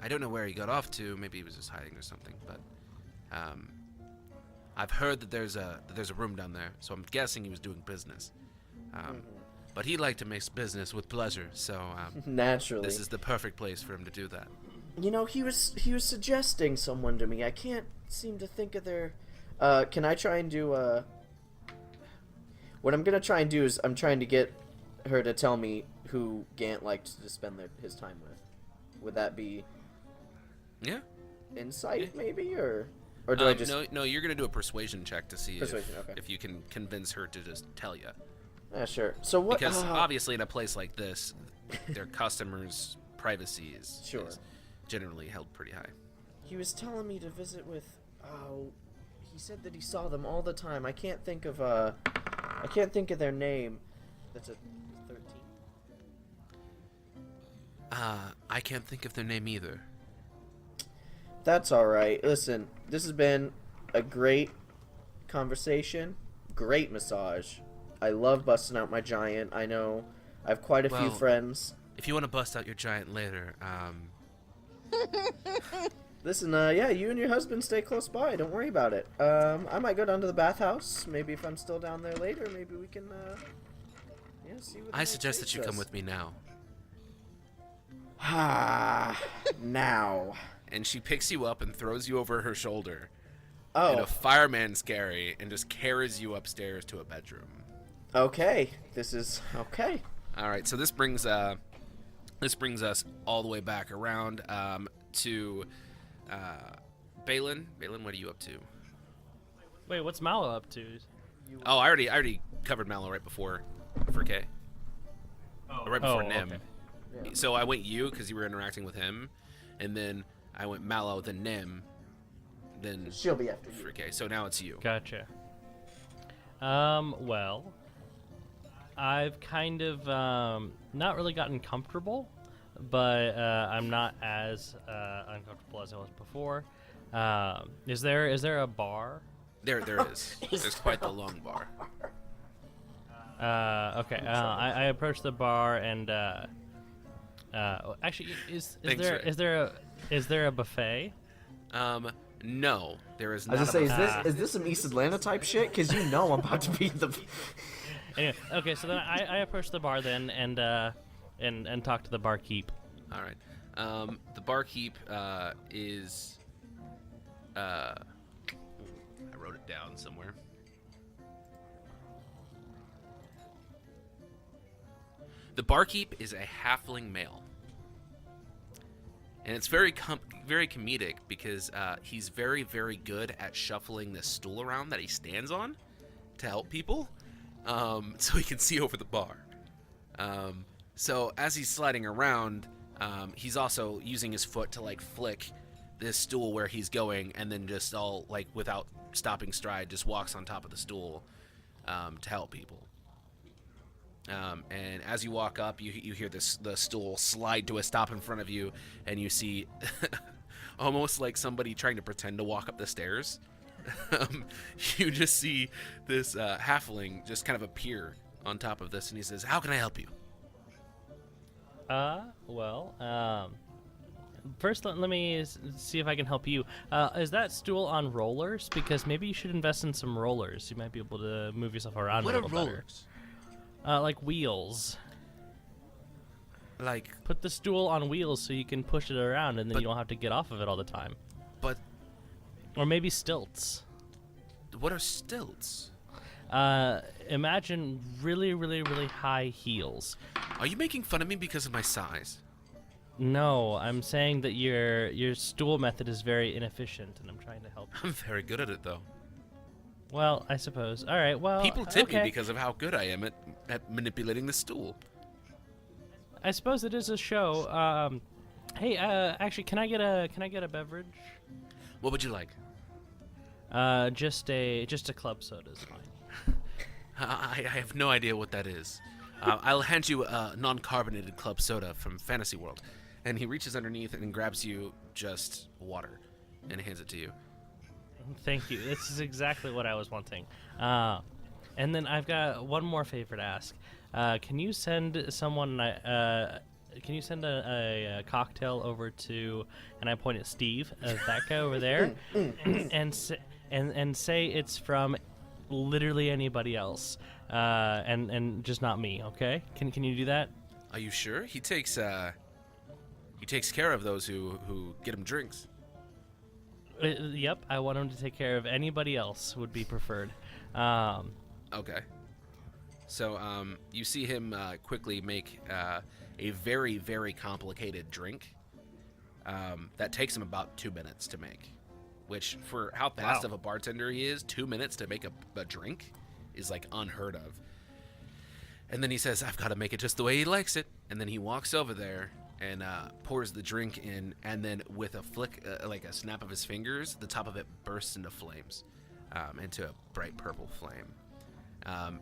I don't know where he got off to. Maybe he was just hiding or something. But I've heard that there's a room down there, so I'm guessing he was doing business. But he liked to mix business with pleasure, so naturally, this is the perfect place for him to do that. He was suggesting someone to me. I can't seem to think of their. Can I try and do What I'm gonna try and do is I'm trying to get her to tell me who Gant liked to spend his time with. Would that be? Yeah. Insight, maybe, or do I just? No. You're gonna do a persuasion check to see okay. if you can convince her to just tell you. Yeah, sure. So what? Because obviously, in a place like this, their customers' privacy is generally held pretty high. He was telling me to visit with. Oh, he said that he saw them all the time. I can't think of their name. That's a 13. I can't think of their name either. That's all right. Listen, this has been a great conversation. Great massage. I love busting out my giant. I know I have quite a few friends. If you want to bust out your giant later, Listen, yeah, you and your husband stay close by. Don't worry about it. I might go down to the bathhouse. Maybe if I'm still down there later, maybe we can, see what. I suggest that you come with me now. Now. And she picks you up and throws you over her shoulder in Oh, a fireman's carry and just carries you upstairs to a bedroom. okay. This is okay. All right, so this brings us all the way back around to Balin. Balin, what are you up to? Wait, what's Mallow up to? Oh, I already covered Mallow right before for K. Right before Nim. Okay. Yeah. So I went you because you were interacting with him, and then I went Mallow, then Nim, then She'll be after you. for K. So now it's you. Gotcha. Well, I've kind of not really gotten comfortable, but I'm not as uncomfortable as I was before. Is there a bar? There is. There's quite the long bar. Okay. I approach the bar and actually, is there a buffet? No, there is I not. was gonna say, is this some East Atlanta type shit? Because I'm about to be the. Anyway, okay, so then I approach the bar then and talk to the barkeep. All right. The barkeep is. I wrote it down somewhere. The barkeep is a halfling male, and it's very comedic because he's very, very good at shuffling this stool around that he stands on to help people, so he can see over the bar. So as he's sliding around, he's also using his foot to like flick this stool where he's going, and then just all like without stopping stride, just walks on top of the stool to help people. And as you walk up, you hear the stool slide to a stop in front of you, and you see almost like somebody trying to pretend to walk up the stairs. You just see this halfling just kind of appear on top of this, and he says, "How can I help you?" First let me see if I can help you. Is that stool on rollers? Because maybe you should invest in some rollers. You might be able to move yourself around What a are little better. rollers? Like wheels. Like, Put the stool on wheels so you can push it around, and then But- you don't have to get off of it all the time. but Or maybe stilts. what are stilts? Imagine really, really, really high heels. Are you making fun of me because of my size? No, I'm saying that your stool method is very inefficient, and I'm trying to help. I'm very good at it, though. Well, I suppose. All right. Well, People tip okay. me because of how good I am at manipulating the stool. I suppose it is a show. Hey, actually, can I get a beverage? What would you like? Just a club soda is fine. I have no idea what that is. I'll hand you a non-carbonated club soda from Fantasy World. And he reaches underneath and grabs you just water and hands it to you. Thank you. This is exactly what I was wanting. And then I've got one more favor to ask. Can you send someone? Can you send a cocktail over to? And I point at Steve, that guy over there, and say it's from literally anybody else, and just not me. Okay? Can you do that? Are you sure? He takes care of those who get him drinks. Yep. I want him to take care of anybody else. Would be preferred. Okay. So you see him quickly make a very, very complicated drink that takes him about 2 minutes to make. Which, for how fast of a bartender he is, 2 minutes to make a drink is like unheard of. And then he says, "I've got to make it just the way he likes it." And then he walks over there and pours the drink in, and then with a flick, like a snap of his fingers, the top of it bursts into flames, into a bright purple flame.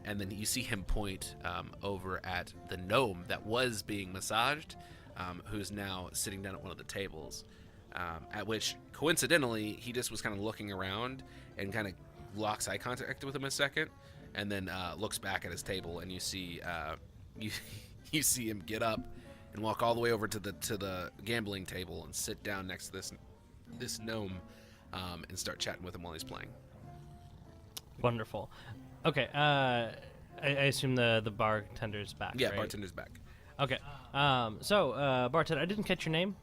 And then you see him point over at the gnome that was being massaged, who's now sitting down at one of the tables, at which, coincidentally, he just was kind of looking around and kind of locks eye contact with him a second, and then looks back at his table, and you see you see him get up and walk all the way over to the gambling table and sit down next to this gnome and start chatting with him while he's playing. Wonderful. Okay. I assume the bartender's back. Yeah, right? bartender's back. Okay. So, bartender, I didn't catch your name.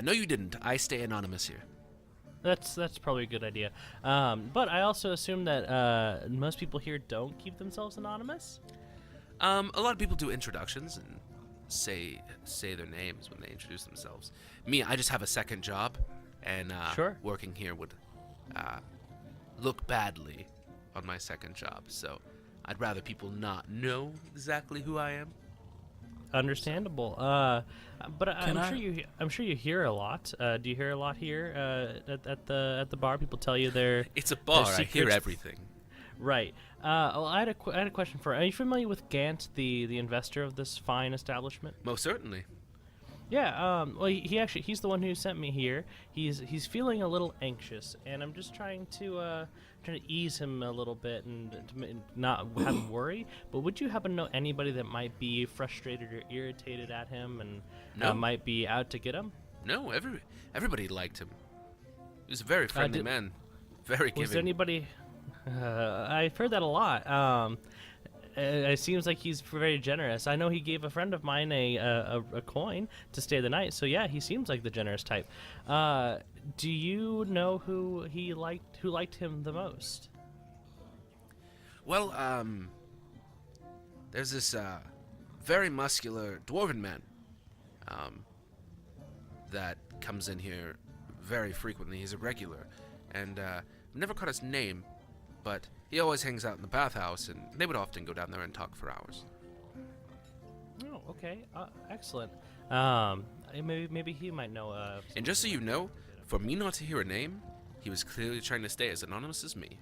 No, you didn't. I stay anonymous here. That's probably a good idea. But I also assume that most people here don't keep themselves anonymous. A lot of people do introductions and say their names when they introduce themselves. Me, I just have a second job, and Sure. working here would look badly on my second job. So I'd rather people not know exactly who I am. Understandable. But I'm sure you hear a lot. Do you hear a lot here at the bar? People tell you their It's a bar. their I hear secrets? everything. Right. Well, I had a question for. Are you familiar with Gant, the investor of this fine establishment? Most certainly. Yeah. Well, he's the one who sent me here. He's feeling a little anxious, and I'm just trying to ease him a little bit and not have him worry. But would you happen to know anybody that might be frustrated or irritated at him and No. might be out to get him? No, everybody liked him. He was a very friendly man. Very giving. Was there anybody? I've heard that a lot. It seems like he's very generous. I know he gave a friend of mine a coin to stay the night. So yeah, he seems like the generous type. Do you know who liked him the most? Well, there's this very muscular dwarven man that comes in here very frequently. He's a regular, and I've never caught his name, but he always hangs out in the bathhouse, and they would often go down there and talk for hours. Oh, okay, excellent. Maybe he might know. And just so you know, for me not to hear a name, he was clearly trying to stay as anonymous as me.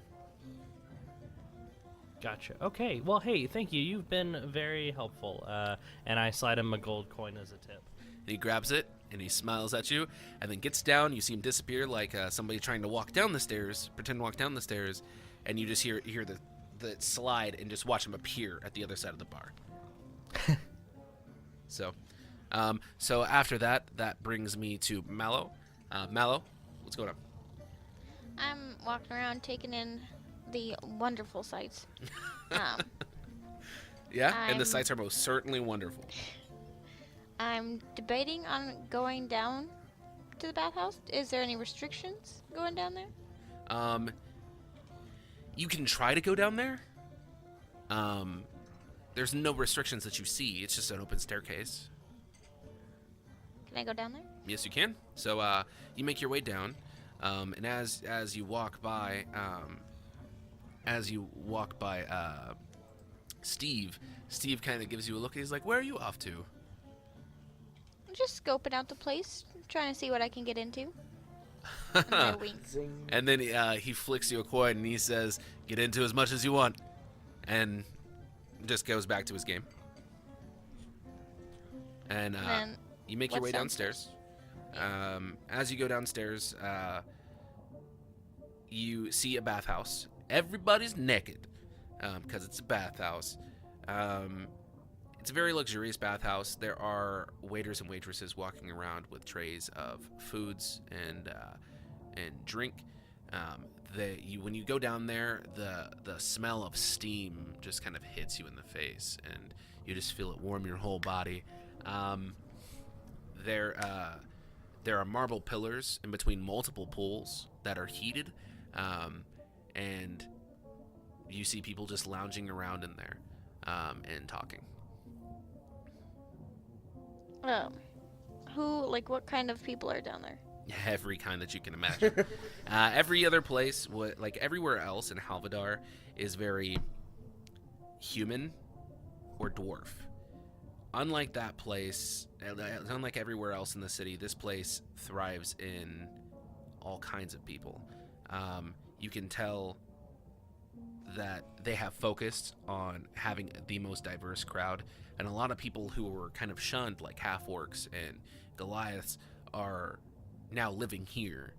Gotcha. Okay. Well, hey, thank you. You've been very helpful. And I slide him a gold coin as a tip. And he grabs it, and he smiles at you, and then gets down. You see him disappear like somebody trying to walk down the stairs, pretend to walk down the stairs, and you just hear the slide and just watch him appear at the other side of the bar. So after that brings me to Mallow. Mallow, what's going on? I'm walking around taking in the wonderful sights. Yeah, and the sights are most certainly wonderful. I'm debating on going down to the bathhouse. Is there any restrictions going down there? You can try to go down there. There's no restrictions that you see. It's just an open staircase. Can I go down there? Yes, you can. So you make your way down, and as you walk by, Steve kind of gives you a look. And he's like, "Where are you off to?" I'm just scoping out the place, trying to see what I can get into. And I wink. Zing. And then he flicks you a coin and he says, "Get into as much as you want," and just goes back to his game. And then you make your way what's downstairs. As you go downstairs, you see a bathhouse. Everybody's naked because it's a bathhouse. It's a very luxurious bathhouse. There are waiters and waitresses walking around with trays of foods and drink. When you go down there, the smell of steam just kind of hits you in the face, and you just feel it warm your whole body. There are marble pillars in between multiple pools that are heated, and you see people just lounging around in there and talking. What kind of people are down there? Every kind that you can imagine. Every other place, everywhere else in Halvadar, is very human or dwarf. Unlike that place, unlike everywhere else in the city, this place thrives in all kinds of people. You can tell that they have focused on having the most diverse crowd, and a lot of people who were kind of shunned, like half-orcs and Goliaths, are now living here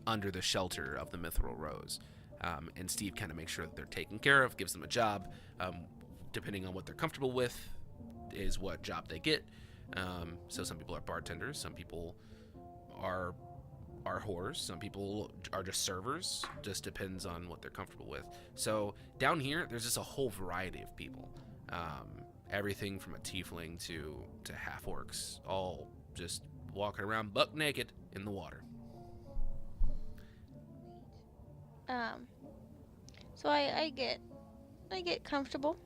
under the shelter of the Mithril Rose. And Steve kind of makes sure that they're taken care of, gives them a job, depending on what they're comfortable with is what job they get. So some people are bartenders, some people are whores, some people are just servers, just depends on what they're comfortable with. So down here, there's just a whole variety of people. Everything from a tiefling to half-orcs, all just walking around buck naked in the water. So I get comfortable.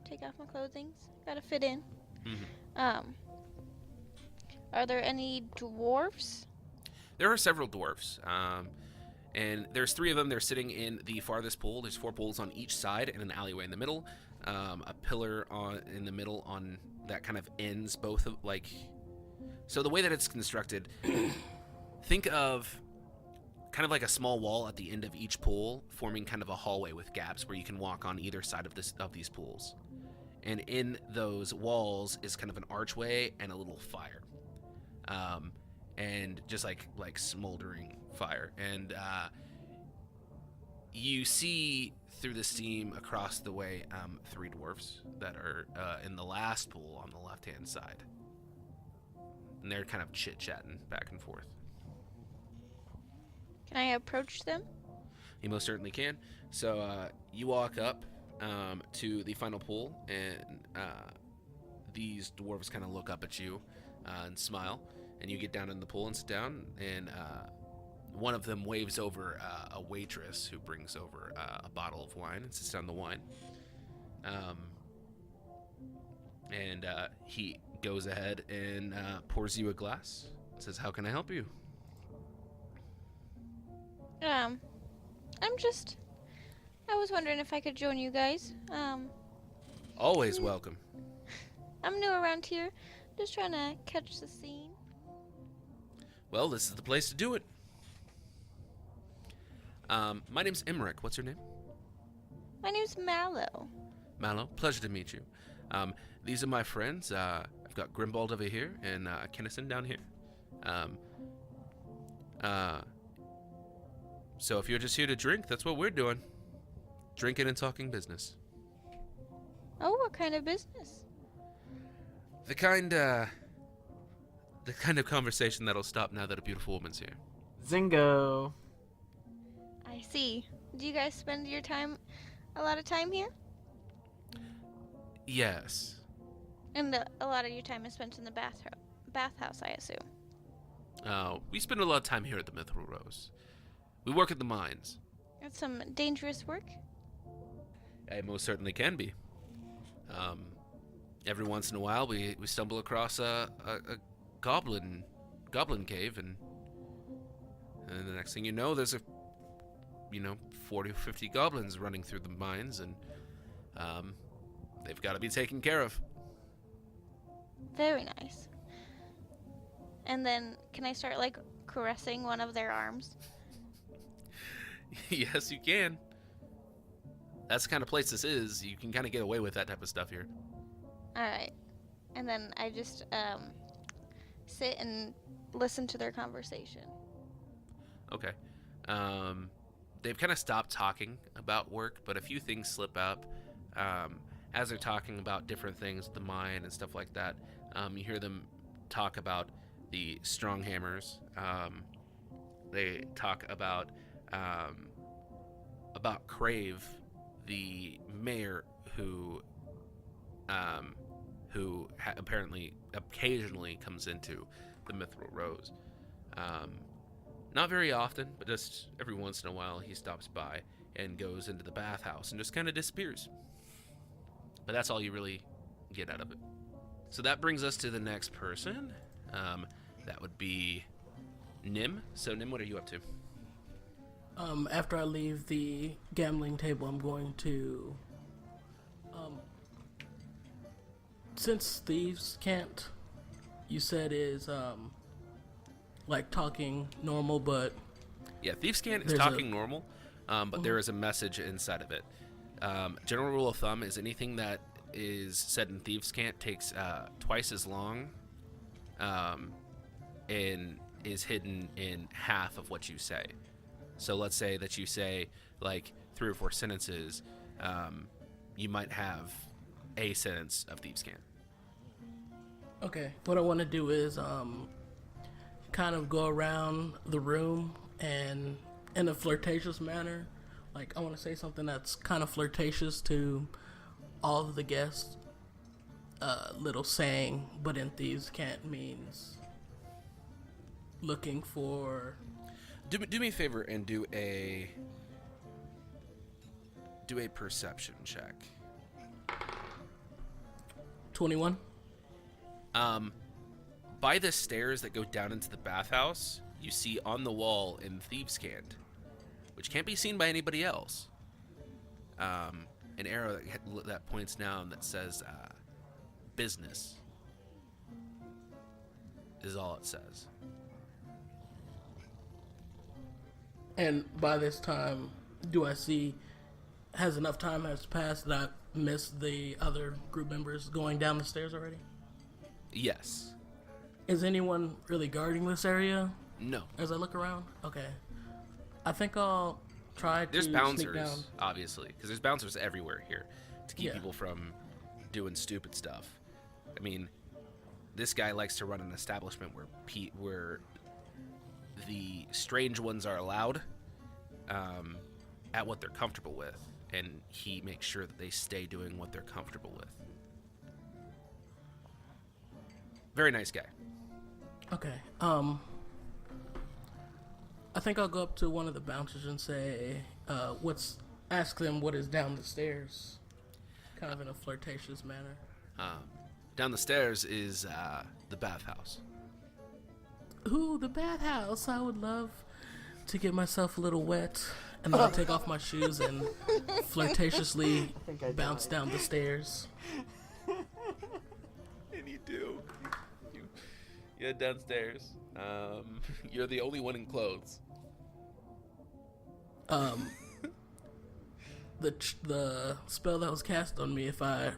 Take off my clothing. Gotta fit in. Mm-hmm. Are there any dwarves? There are several dwarves, and there's 3 of them. They're sitting in the farthest pool. There's 4 pools on each side and an alleyway in the middle. A pillar in the middle on that kind of ends both of So the way that it's constructed, think of kind of like a small wall at the end of each pool, forming kind of a hallway with gaps where you can walk on either side of these pools. And in those walls is kind of an archway and a little fire, and just like smoldering fire. And you see through the steam across the way 3 dwarves that are in the last pool on the left-hand side. And they're kind of chit-chatting back and forth. Can I approach them? You most certainly can. So you walk up to the final pool, and these dwarves kind of look up at you and smile. And you get down in the pool and sit down, and one of them waves over a waitress who brings over a bottle of wine and sits down the wine. And he goes ahead and pours you a glass. Says, "How can I help you?" I was wondering if I could join you guys. Always welcome. I'm new around here, just trying to catch the scene. Well, this is the place to do it. My name's Emmerich. What's your name? My name's Mallow. Mallow. Pleasure to meet you. These are my friends. I've got Grimbald over here and Kennison down here. So if you're just here to drink, that's what we're doing. Drinking and talking business. Oh, what kind of business? The kind of conversation that'll stop now that a beautiful woman's here. Zingo. I see. Do you guys spend a lot of time here? Yes. And a lot of your time is spent in the bathhouse, I assume. We spend a lot of time here at the Mithril Rose. We work at the mines. It's some dangerous work. It most certainly can be. every once in a while, we stumble across a goblin cave, and the next thing you know, there's 40 or 50 goblins running through the mines, and they've got to be taken care of. Very nice. And then, can I start, like, caressing one of their arms? Yes, you can. That's the kind of place this is. You can kind of get away with that type of stuff here. Alright. And then I just, sit and listen to their conversation. Okay. They've kind of stopped talking about work, but a few things slip up. As they're talking about different things, the mine and stuff like that, you hear them talk about the Stronghammers. They talk about Crave, the mayor, who apparently occasionally comes into the Mithril Rose. Not very often, but just every once in a while he stops by and goes into the bathhouse and just kind of disappears. But that's all you really get out of it. So that brings us to the next person. That would be Nim. So Nim, what are you up to? After I leave the gambling table, I'm going to, since thieves can't, you said is, like talking normal, but yeah, thieves can't is talking normal, but there is a message inside of it. General rule of thumb is anything that is said in thieves can't takes twice as long, and is hidden in half of what you say. So let's say that you say like 3 or 4 sentences, you might have a sentence of thieves can't. okay. What I want to do is kind of go around the room and in a flirtatious manner. Like, I want to say something that's kind of flirtatious to all of the guests. Little saying, but in thieves can't means looking for. Do me a favor and do a perception check. 21. By the stairs that go down into the bathhouse, you see on the wall in thieves can't, which can't be seen by anybody else, an arrow that points down that says business is all it says. And by this time, do I see, has enough time has passed that I missed the other group members going down the stairs already? Yes. Is anyone really guarding this area? No. As I look around? Okay. I think I'll try to There's sneak bouncers, down. obviously, because there's bouncers everywhere here to keep Yeah. people from doing stupid stuff. I mean, this guy likes to run an establishment where the strange ones are allowed at what they're comfortable with, and he makes sure that they stay doing what they're comfortable with. Very nice guy. Okay. I think I'll go up to one of the bouncers and say, ask them what is down the stairs. Kind of in a flirtatious manner. Down the stairs is the bathhouse. Ooh, the bathhouse. I would love to get myself a little wet. And then I'll take off my shoes and flirtatiously bounce down the stairs. And you do. You head downstairs. You're the only one in clothes. The spell that was cast on me, if I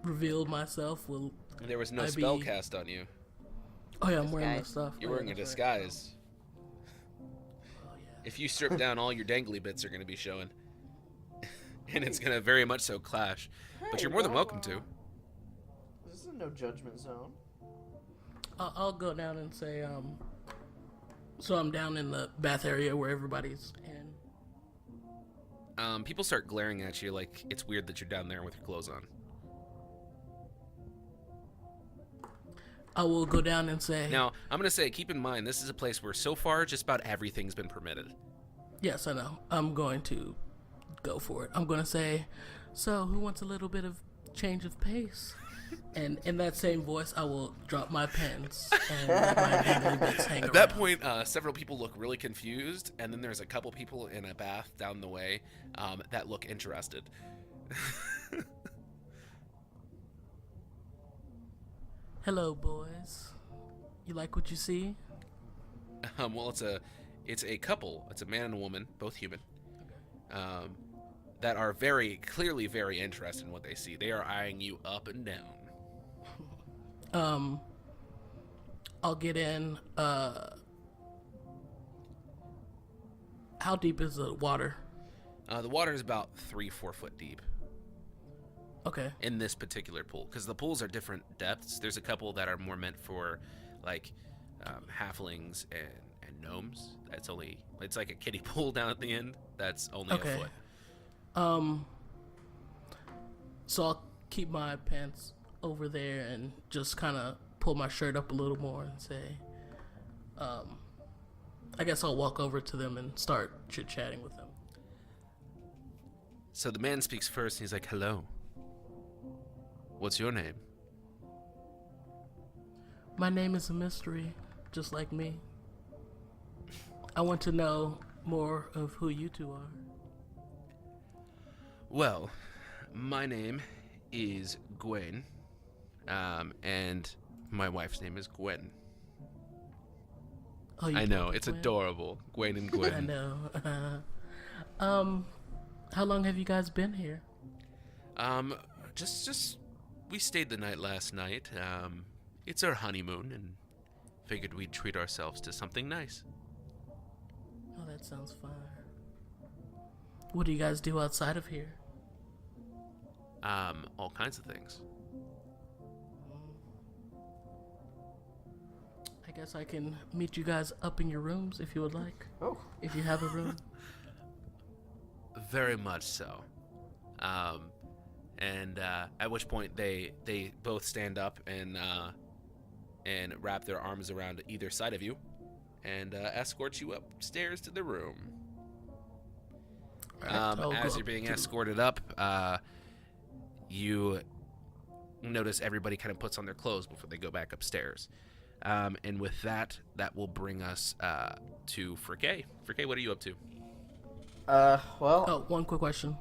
revealed myself, will There was no I spell be- cast on you. Oh yeah, I'm wearing my Disguise. stuff. You're Oh, yeah, wearing a that's right. disguise. Oh, yeah. If you strip down, all your dangly bits are going to be showing. And it's going to very much so clash. But you're more than welcome to. This is no judgment zone. I'll go down and say, so I'm down in the bath area where everybody's in. People start glaring at you like it's weird that you're down there with your clothes on. I will go down and say, Now, I'm going to say, keep in mind, this is a place where so far just about everything's been permitted. yes, I know. I'm going to go for it. I'm going to say, so who wants a little bit of change of pace? And in that same voice, I will drop my pens and let my dangly bits hang At around. that point, several people look really confused, and then there's a couple people in a bath down the way that look interested. Hello, boys. You like what you see? Well, it's a couple. It's a man and a woman, both human, that are very clearly very interested in what they see. They are eyeing you up and down. I'll get in. How deep is the water? The water is about 3-4 foot deep Okay. in this particular pool, because the pools are different depths. There's a couple that are more meant for like halflings and gnomes. It's like a kiddie pool down at the end. That's only a foot. So I'll keep my pants over there and just kind of pull my shirt up a little more and say, I guess I'll walk over to them and start chit-chatting with them. So the man speaks first, and he's like, "Hello. What's your name?" My name is a mystery, just like me. I want to know more of who you two are. Well, my name is Gwen, and my wife's name is Gwen. Oh, you I know, both it's Gwen? adorable. Gwen and Gwen. I know. How long have you guys been here? Just we stayed the night last night. It's our honeymoon, and figured we'd treat ourselves to something nice. Oh, that sounds fun. What do you guys do outside of here? All kinds of things. I guess I can meet you guys up in your rooms if you would like. Oh. If you have a room. Very much so. And at which point they both stand up and wrap their arms around either side of you and escort you upstairs to the room. As you're being escorted up, you notice everybody kind of puts on their clothes before they go back upstairs. And with that will bring us to Fricke. Fricke, what are you up to? Well, Oh, one quick question.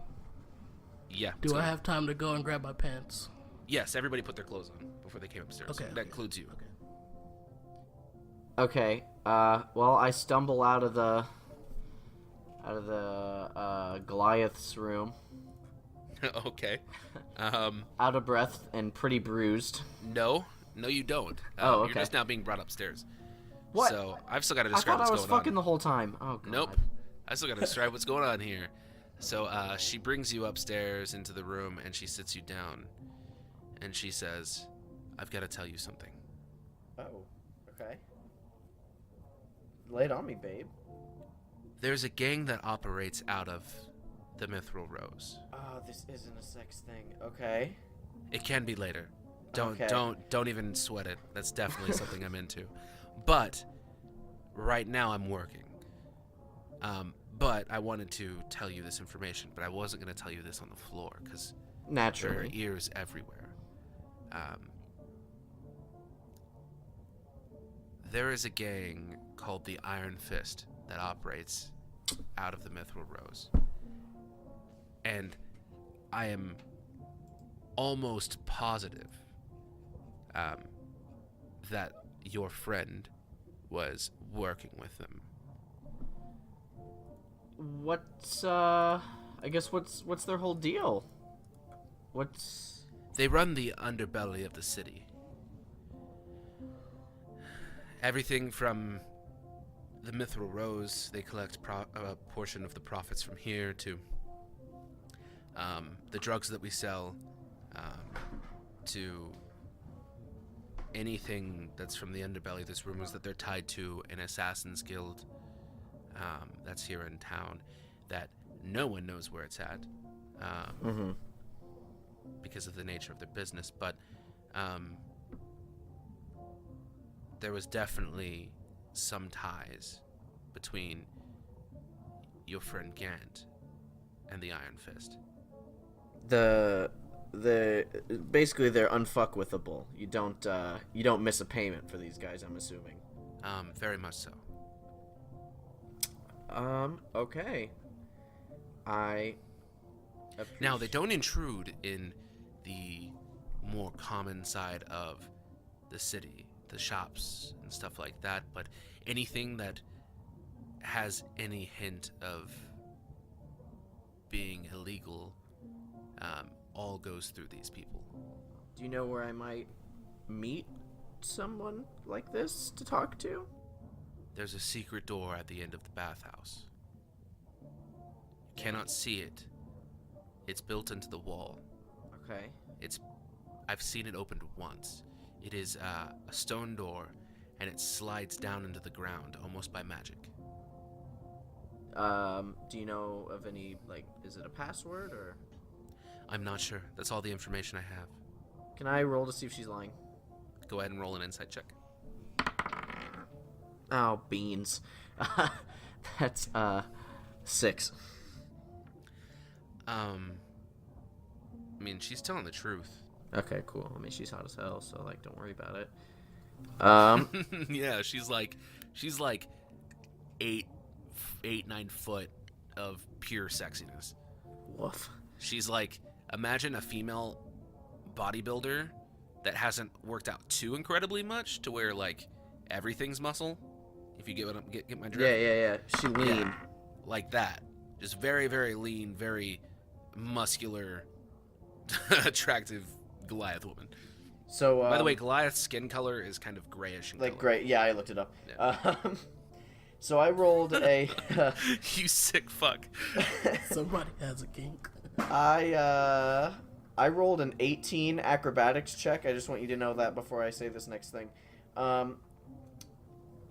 Yeah. Do I have time to go and grab my pants? Yes, everybody put their clothes on before they came upstairs. Okay, That okay. includes you. okay. Well, I stumble out of the Goliath's room, Okay. out of breath and pretty bruised. No, you don't. Oh, You're okay. just now being brought upstairs. What? So I've still got to I describe thought I what's was going fucking on. the whole time. Oh god. Nope. I still got to describe what's going on here. So she brings you upstairs into the room and she sits you down, and she says, "I've got to tell you something." Oh. Okay. Lay it on me, babe. There's a gang that operates out of the Mithril Rose. Oh, this isn't a sex thing. Okay. It can be later. Okay. Don't even sweat it. That's definitely something I'm into. But right now I'm working. But I wanted to tell you this information, but I wasn't going to tell you this on the floor because there are Naturally. ears everywhere. There is a gang called the Iron Fist that operates out of the Mithril Rose. And I am almost positive that your friend was working with them. I guess what's their whole deal? What's... They run the underbelly of the city. Everything from the Mithril Rose, they collect a portion of the profits from here, to the drugs that we sell, to anything that's from the underbelly. There's rumors that they're tied to an assassin's guild that's here in town that no one knows where it's at because of the nature of their business. But there was definitely some ties between your friend Gant and the Iron Fist. The basically they're unfuckwithable. You don't miss a payment for these guys, I'm assuming. Very much so. Okay. Now, they don't intrude in the more common side of the city, the shops and stuff like that, but anything that has any hint of being illegal all goes through these people. Do you know where I might meet someone like this to talk to? There's a secret door at the end of the bathhouse. You cannot see it. It's built into the wall. Okay. I've seen it opened once. It is a stone door, and it slides down into the ground almost by magic. Do you know of any, like, is it a password, or? I'm not sure. That's all the information I have. Can I roll to see if she's lying? Go ahead and roll an insight check. Oh, beans. That's, 6. I mean, she's telling the truth. Okay, cool. I mean, she's hot as hell, so, like, don't worry about it. Yeah, she's like 9 foot of pure sexiness. Woof. She's like, imagine a female bodybuilder that hasn't worked out too incredibly much to where, like, everything's muscle. If you get my drift. Yeah. She lean. Yeah, like that. Just very, very lean, very muscular, attractive Goliath woman. So, by the way, Goliath's skin color is kind of grayish in like color. gray. Yeah, I looked it up. Yeah. So I rolled a. You sick fuck. Somebody has a kink. I rolled an 18 acrobatics check. I just want you to know that before I say this next thing.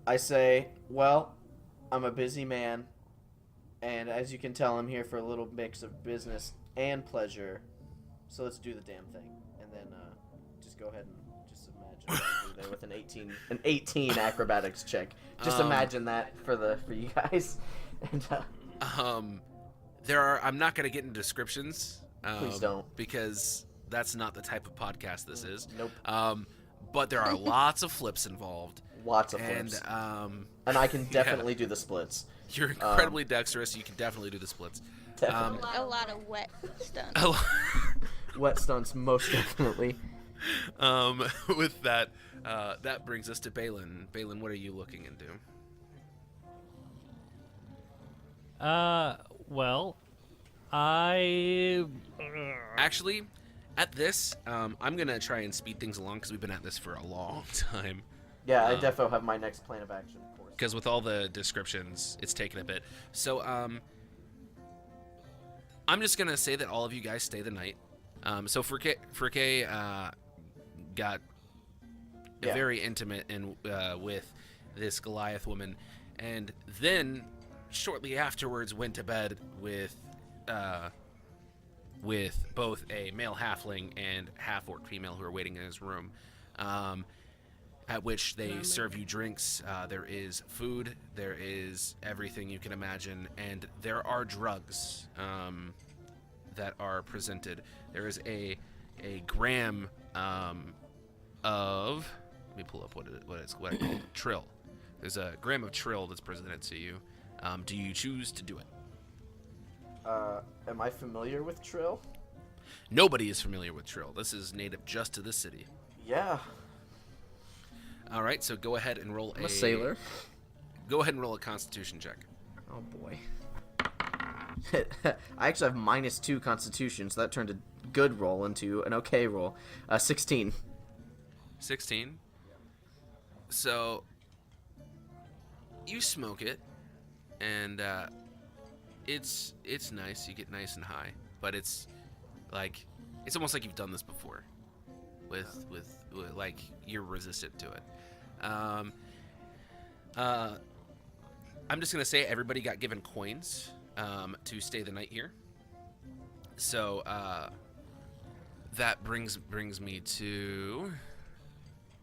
I say, well, I'm a busy man, and as you can tell, I'm here for a little mix of business and pleasure. So let's do the damn thing, and then just go ahead and just imagine what I do there with an 18 acrobatics check. Just imagine that for you guys. And, I'm not gonna get into descriptions. Please don't, because that's not the type of podcast this is. Nope. But there are lots of flips involved. Lots of flips. And I can definitely do the splits. You're incredibly dexterous. You can definitely do the splits. Definitely. A lot of wet stunts. Wet stunts, most definitely. With that, that brings us to Balin. Balin, what are you looking into? Well, I... Actually, at this, I'm going to try and speed things along because we've been at this for a long time. Yeah, I defo have my next plan of action, of course. Because with all the descriptions, it's taken a bit. So, I'm just going to say that all of you guys stay the night. So Frike got very intimate with this Goliath woman, and then shortly afterwards went to bed with both a male halfling and half-orc female who are waiting in his room. At which they serve you drinks. There is food. There is everything you can imagine, and there are drugs that are presented. There is a gram of. Let me pull up what I call trill. There's a gram of trill that's presented to you. Do you choose to do it? Am I familiar with Trill? Nobody is familiar with trill. This is native just to this city. Yeah. All right, so go ahead and roll I'm a sailor. Go ahead and roll a Constitution check. Oh boy. I actually have -2 Constitution, so that turned a good roll into an okay roll. 16. 16. So you smoke it, and it's nice. You get nice and high, but it's almost like you've done this before. With like you're resistant to it. I'm just gonna say everybody got given coins to stay the night here. So that brings me to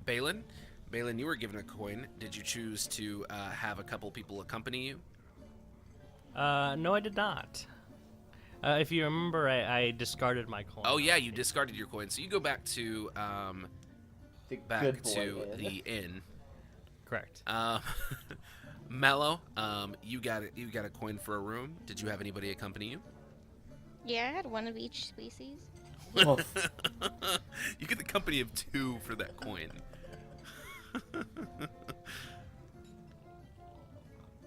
Balin. Balin, you were given a coin. Did you choose to have a couple people accompany you? No, I did not. If you remember, I discarded my coin. Oh yeah, you discarded your coin. So you go back to The good boy inn. the inn. Correct. Mello, you got a coin for a room. Did you have anybody accompany you? Yeah, I had one of each species. Well, You get the company of 2 for that coin.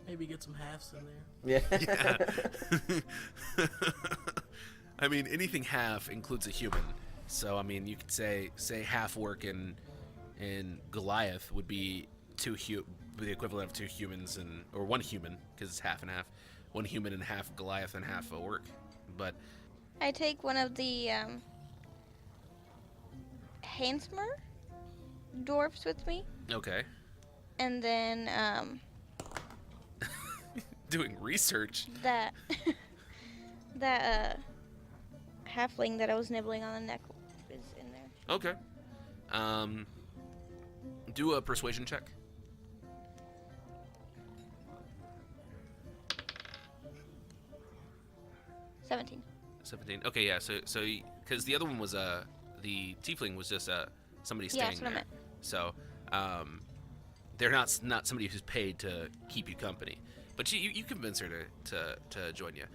Maybe get some halves in there. yeah. Yeah. I mean, anything half includes a human. So I mean, you could say half work in Goliath would be the equivalent of 2 humans or 1 human, because it's half and half. 1 human and half Goliath and half a work. But I take one of the Hainsmer dwarfs with me, okay, and then doing research. that halfling that I was nibbling on the neck is in there. Okay. Do a persuasion check. 17. 17. Okay, yeah. So because the other one was the tiefling was just somebody Yeah, staying that's what I there. meant. So they're not somebody who's paid to keep you company. But you convince her to join you.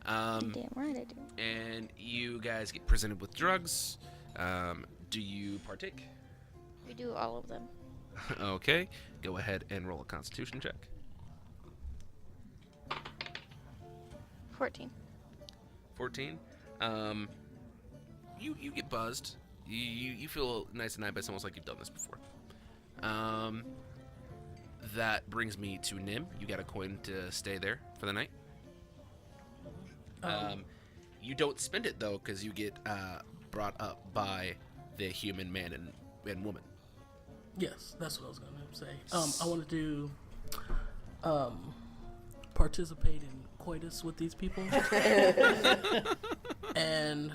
Damn right I do. And you guys get presented with drugs. Do you partake? We do all of them. Okay. Go ahead and roll a Constitution check. 14. 14. You get buzzed. You feel nice and high, but it's almost like you've done this before. That brings me to Nim. You got a coin to stay there for the night. You don't spend it though, because you get brought up by the human man and woman. Yes, that's what I was gonna say. I want to do participate in coitus with these people, and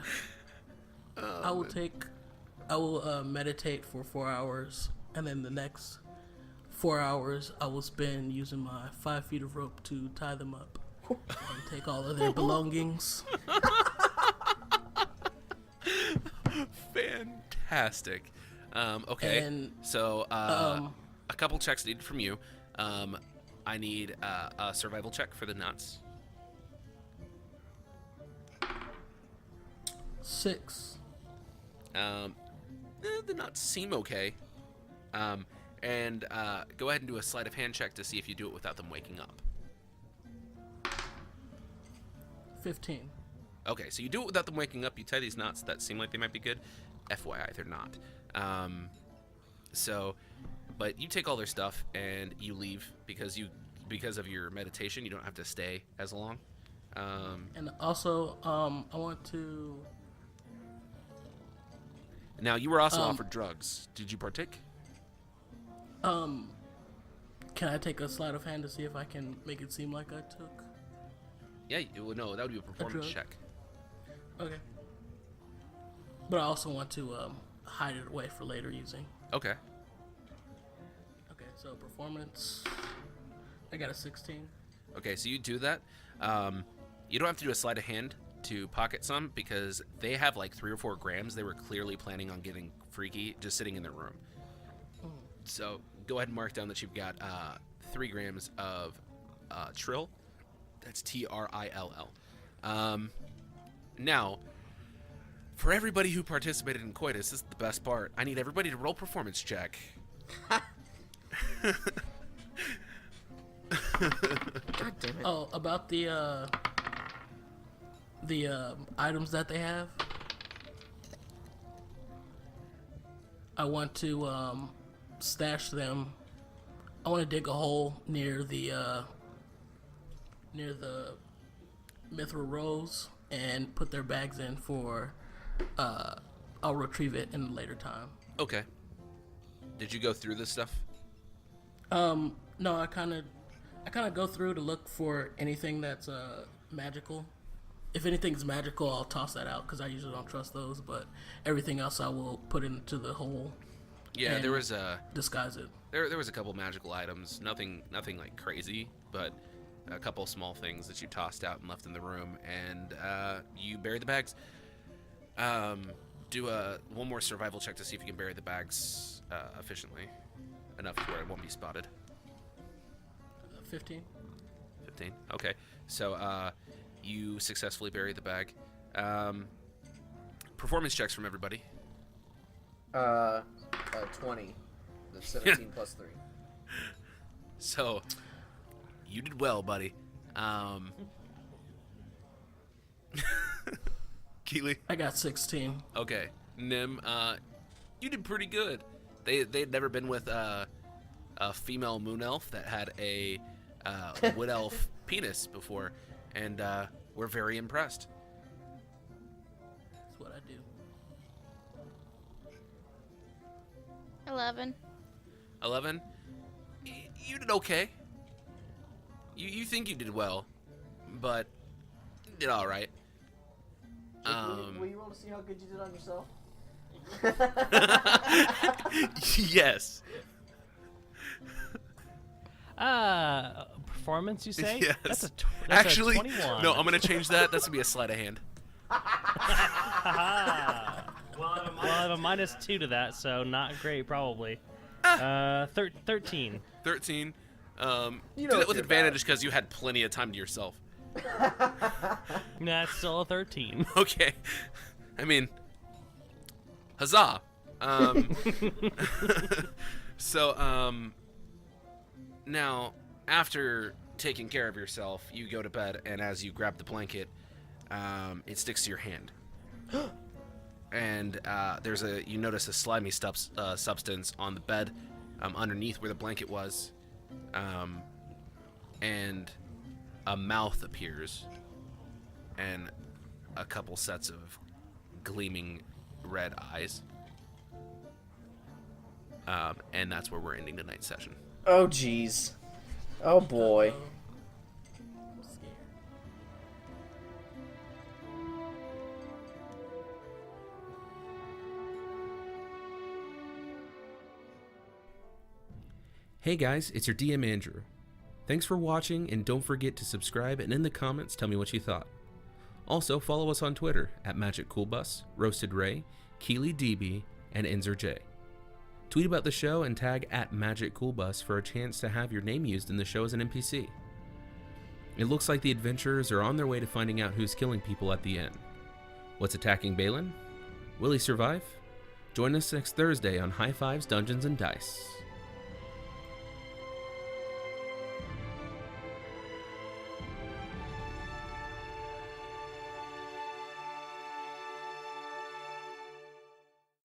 I will meditate for 4 hours, and then the next 4 hours I will spend using my 5 feet of rope to tie them up and take all of their belongings. Fantastic. Okay. And, so a couple checks needed from you. I need a survival check for the nuts. 6. The nuts seem okay. And go ahead and do a sleight of hand check to see if you do it without them waking up. 15. Okay, so you do it without them waking up. You tie these knots that seem like they might be good. FYI, they're not. But you take all their stuff and you leave because of your meditation. You don't have to stay as long. And also, I want to. Now, you were also offered drugs. Did you partake? Can I take a sleight of hand to see if I can make it seem like I took? Yeah, no, that would be a performance drug? check. Okay. But I also want to hide it away for later using. Okay. Okay, so performance. I got a 16. Okay, so you do that. You don't have to do a sleight of hand to pocket some because they have like 3 or 4 grams. They were clearly planning on getting freaky just sitting in their room. So go ahead and mark down that you've got 3 grams of trill. That's TRILL. Now, for everybody who participated in coitus, this is the best part. I need everybody to roll performance check. God damn it. Oh, about the items that they have. I want to stash them. I want to dig a hole near the Mithril Rose and put their bags in for. I'll retrieve it in a later time. Okay. Did you go through this stuff? No, I kind of go through to look for anything that's magical. If anything's magical, I'll toss that out because I usually don't trust those. But everything else, I will put into the hole. Yeah, and there was disguise it. there was a couple magical items. Nothing like crazy, but a couple small things that you tossed out and left in the room, and you bury the bags. Do one more survival check to see if you can bury the bags efficiently, enough to where it won't be spotted. 15. 15. Okay, so you successfully bury the bag. Performance checks from everybody. 20. That's 17 plus 3. So, you did well, buddy. Keely? I got 16. Okay. Nim, you did pretty good. They'd never been with a female moon elf that had a wood elf penis before, and we're very impressed. That's what I do. 11. 11? You did okay. You think you did well, but you did all right. Will you roll to see how good you did on yourself? Yes. Performance, you say? Yes. That's Actually, a 21. no, I'm going to change that. That's going to be a sleight of hand. Well, I have a -2 to that, so not great, probably. 13. 13. You know do what that with you're advantage because you had plenty of time to yourself. Nah, it's still a 13. Okay. I mean, huzzah. So, now, after taking care of yourself, you go to bed, and as you grab the blanket, it sticks to your hand. And you notice a slimy substance on the bed underneath where the blanket was, and a mouth appears, and a couple sets of gleaming red eyes. And that's where we're ending tonight's session. Oh, jeez. Oh, boy. I'm scared. Hey guys, it's your DM Andrew. Thanks for watching, and don't forget to subscribe and in the comments tell me what you thought. Also, follow us on Twitter at MagicCoolBus, Roasted Ray, Keely DB, and EnzerJ. Tweet about the show and tag at MagicCoolBus for a chance to have your name used in the show as an NPC. It looks like the adventurers are on their way to finding out who's killing people at the end. What's attacking Balin? Will he survive? Join us next Thursday on High Fives, Dungeons, and Dice.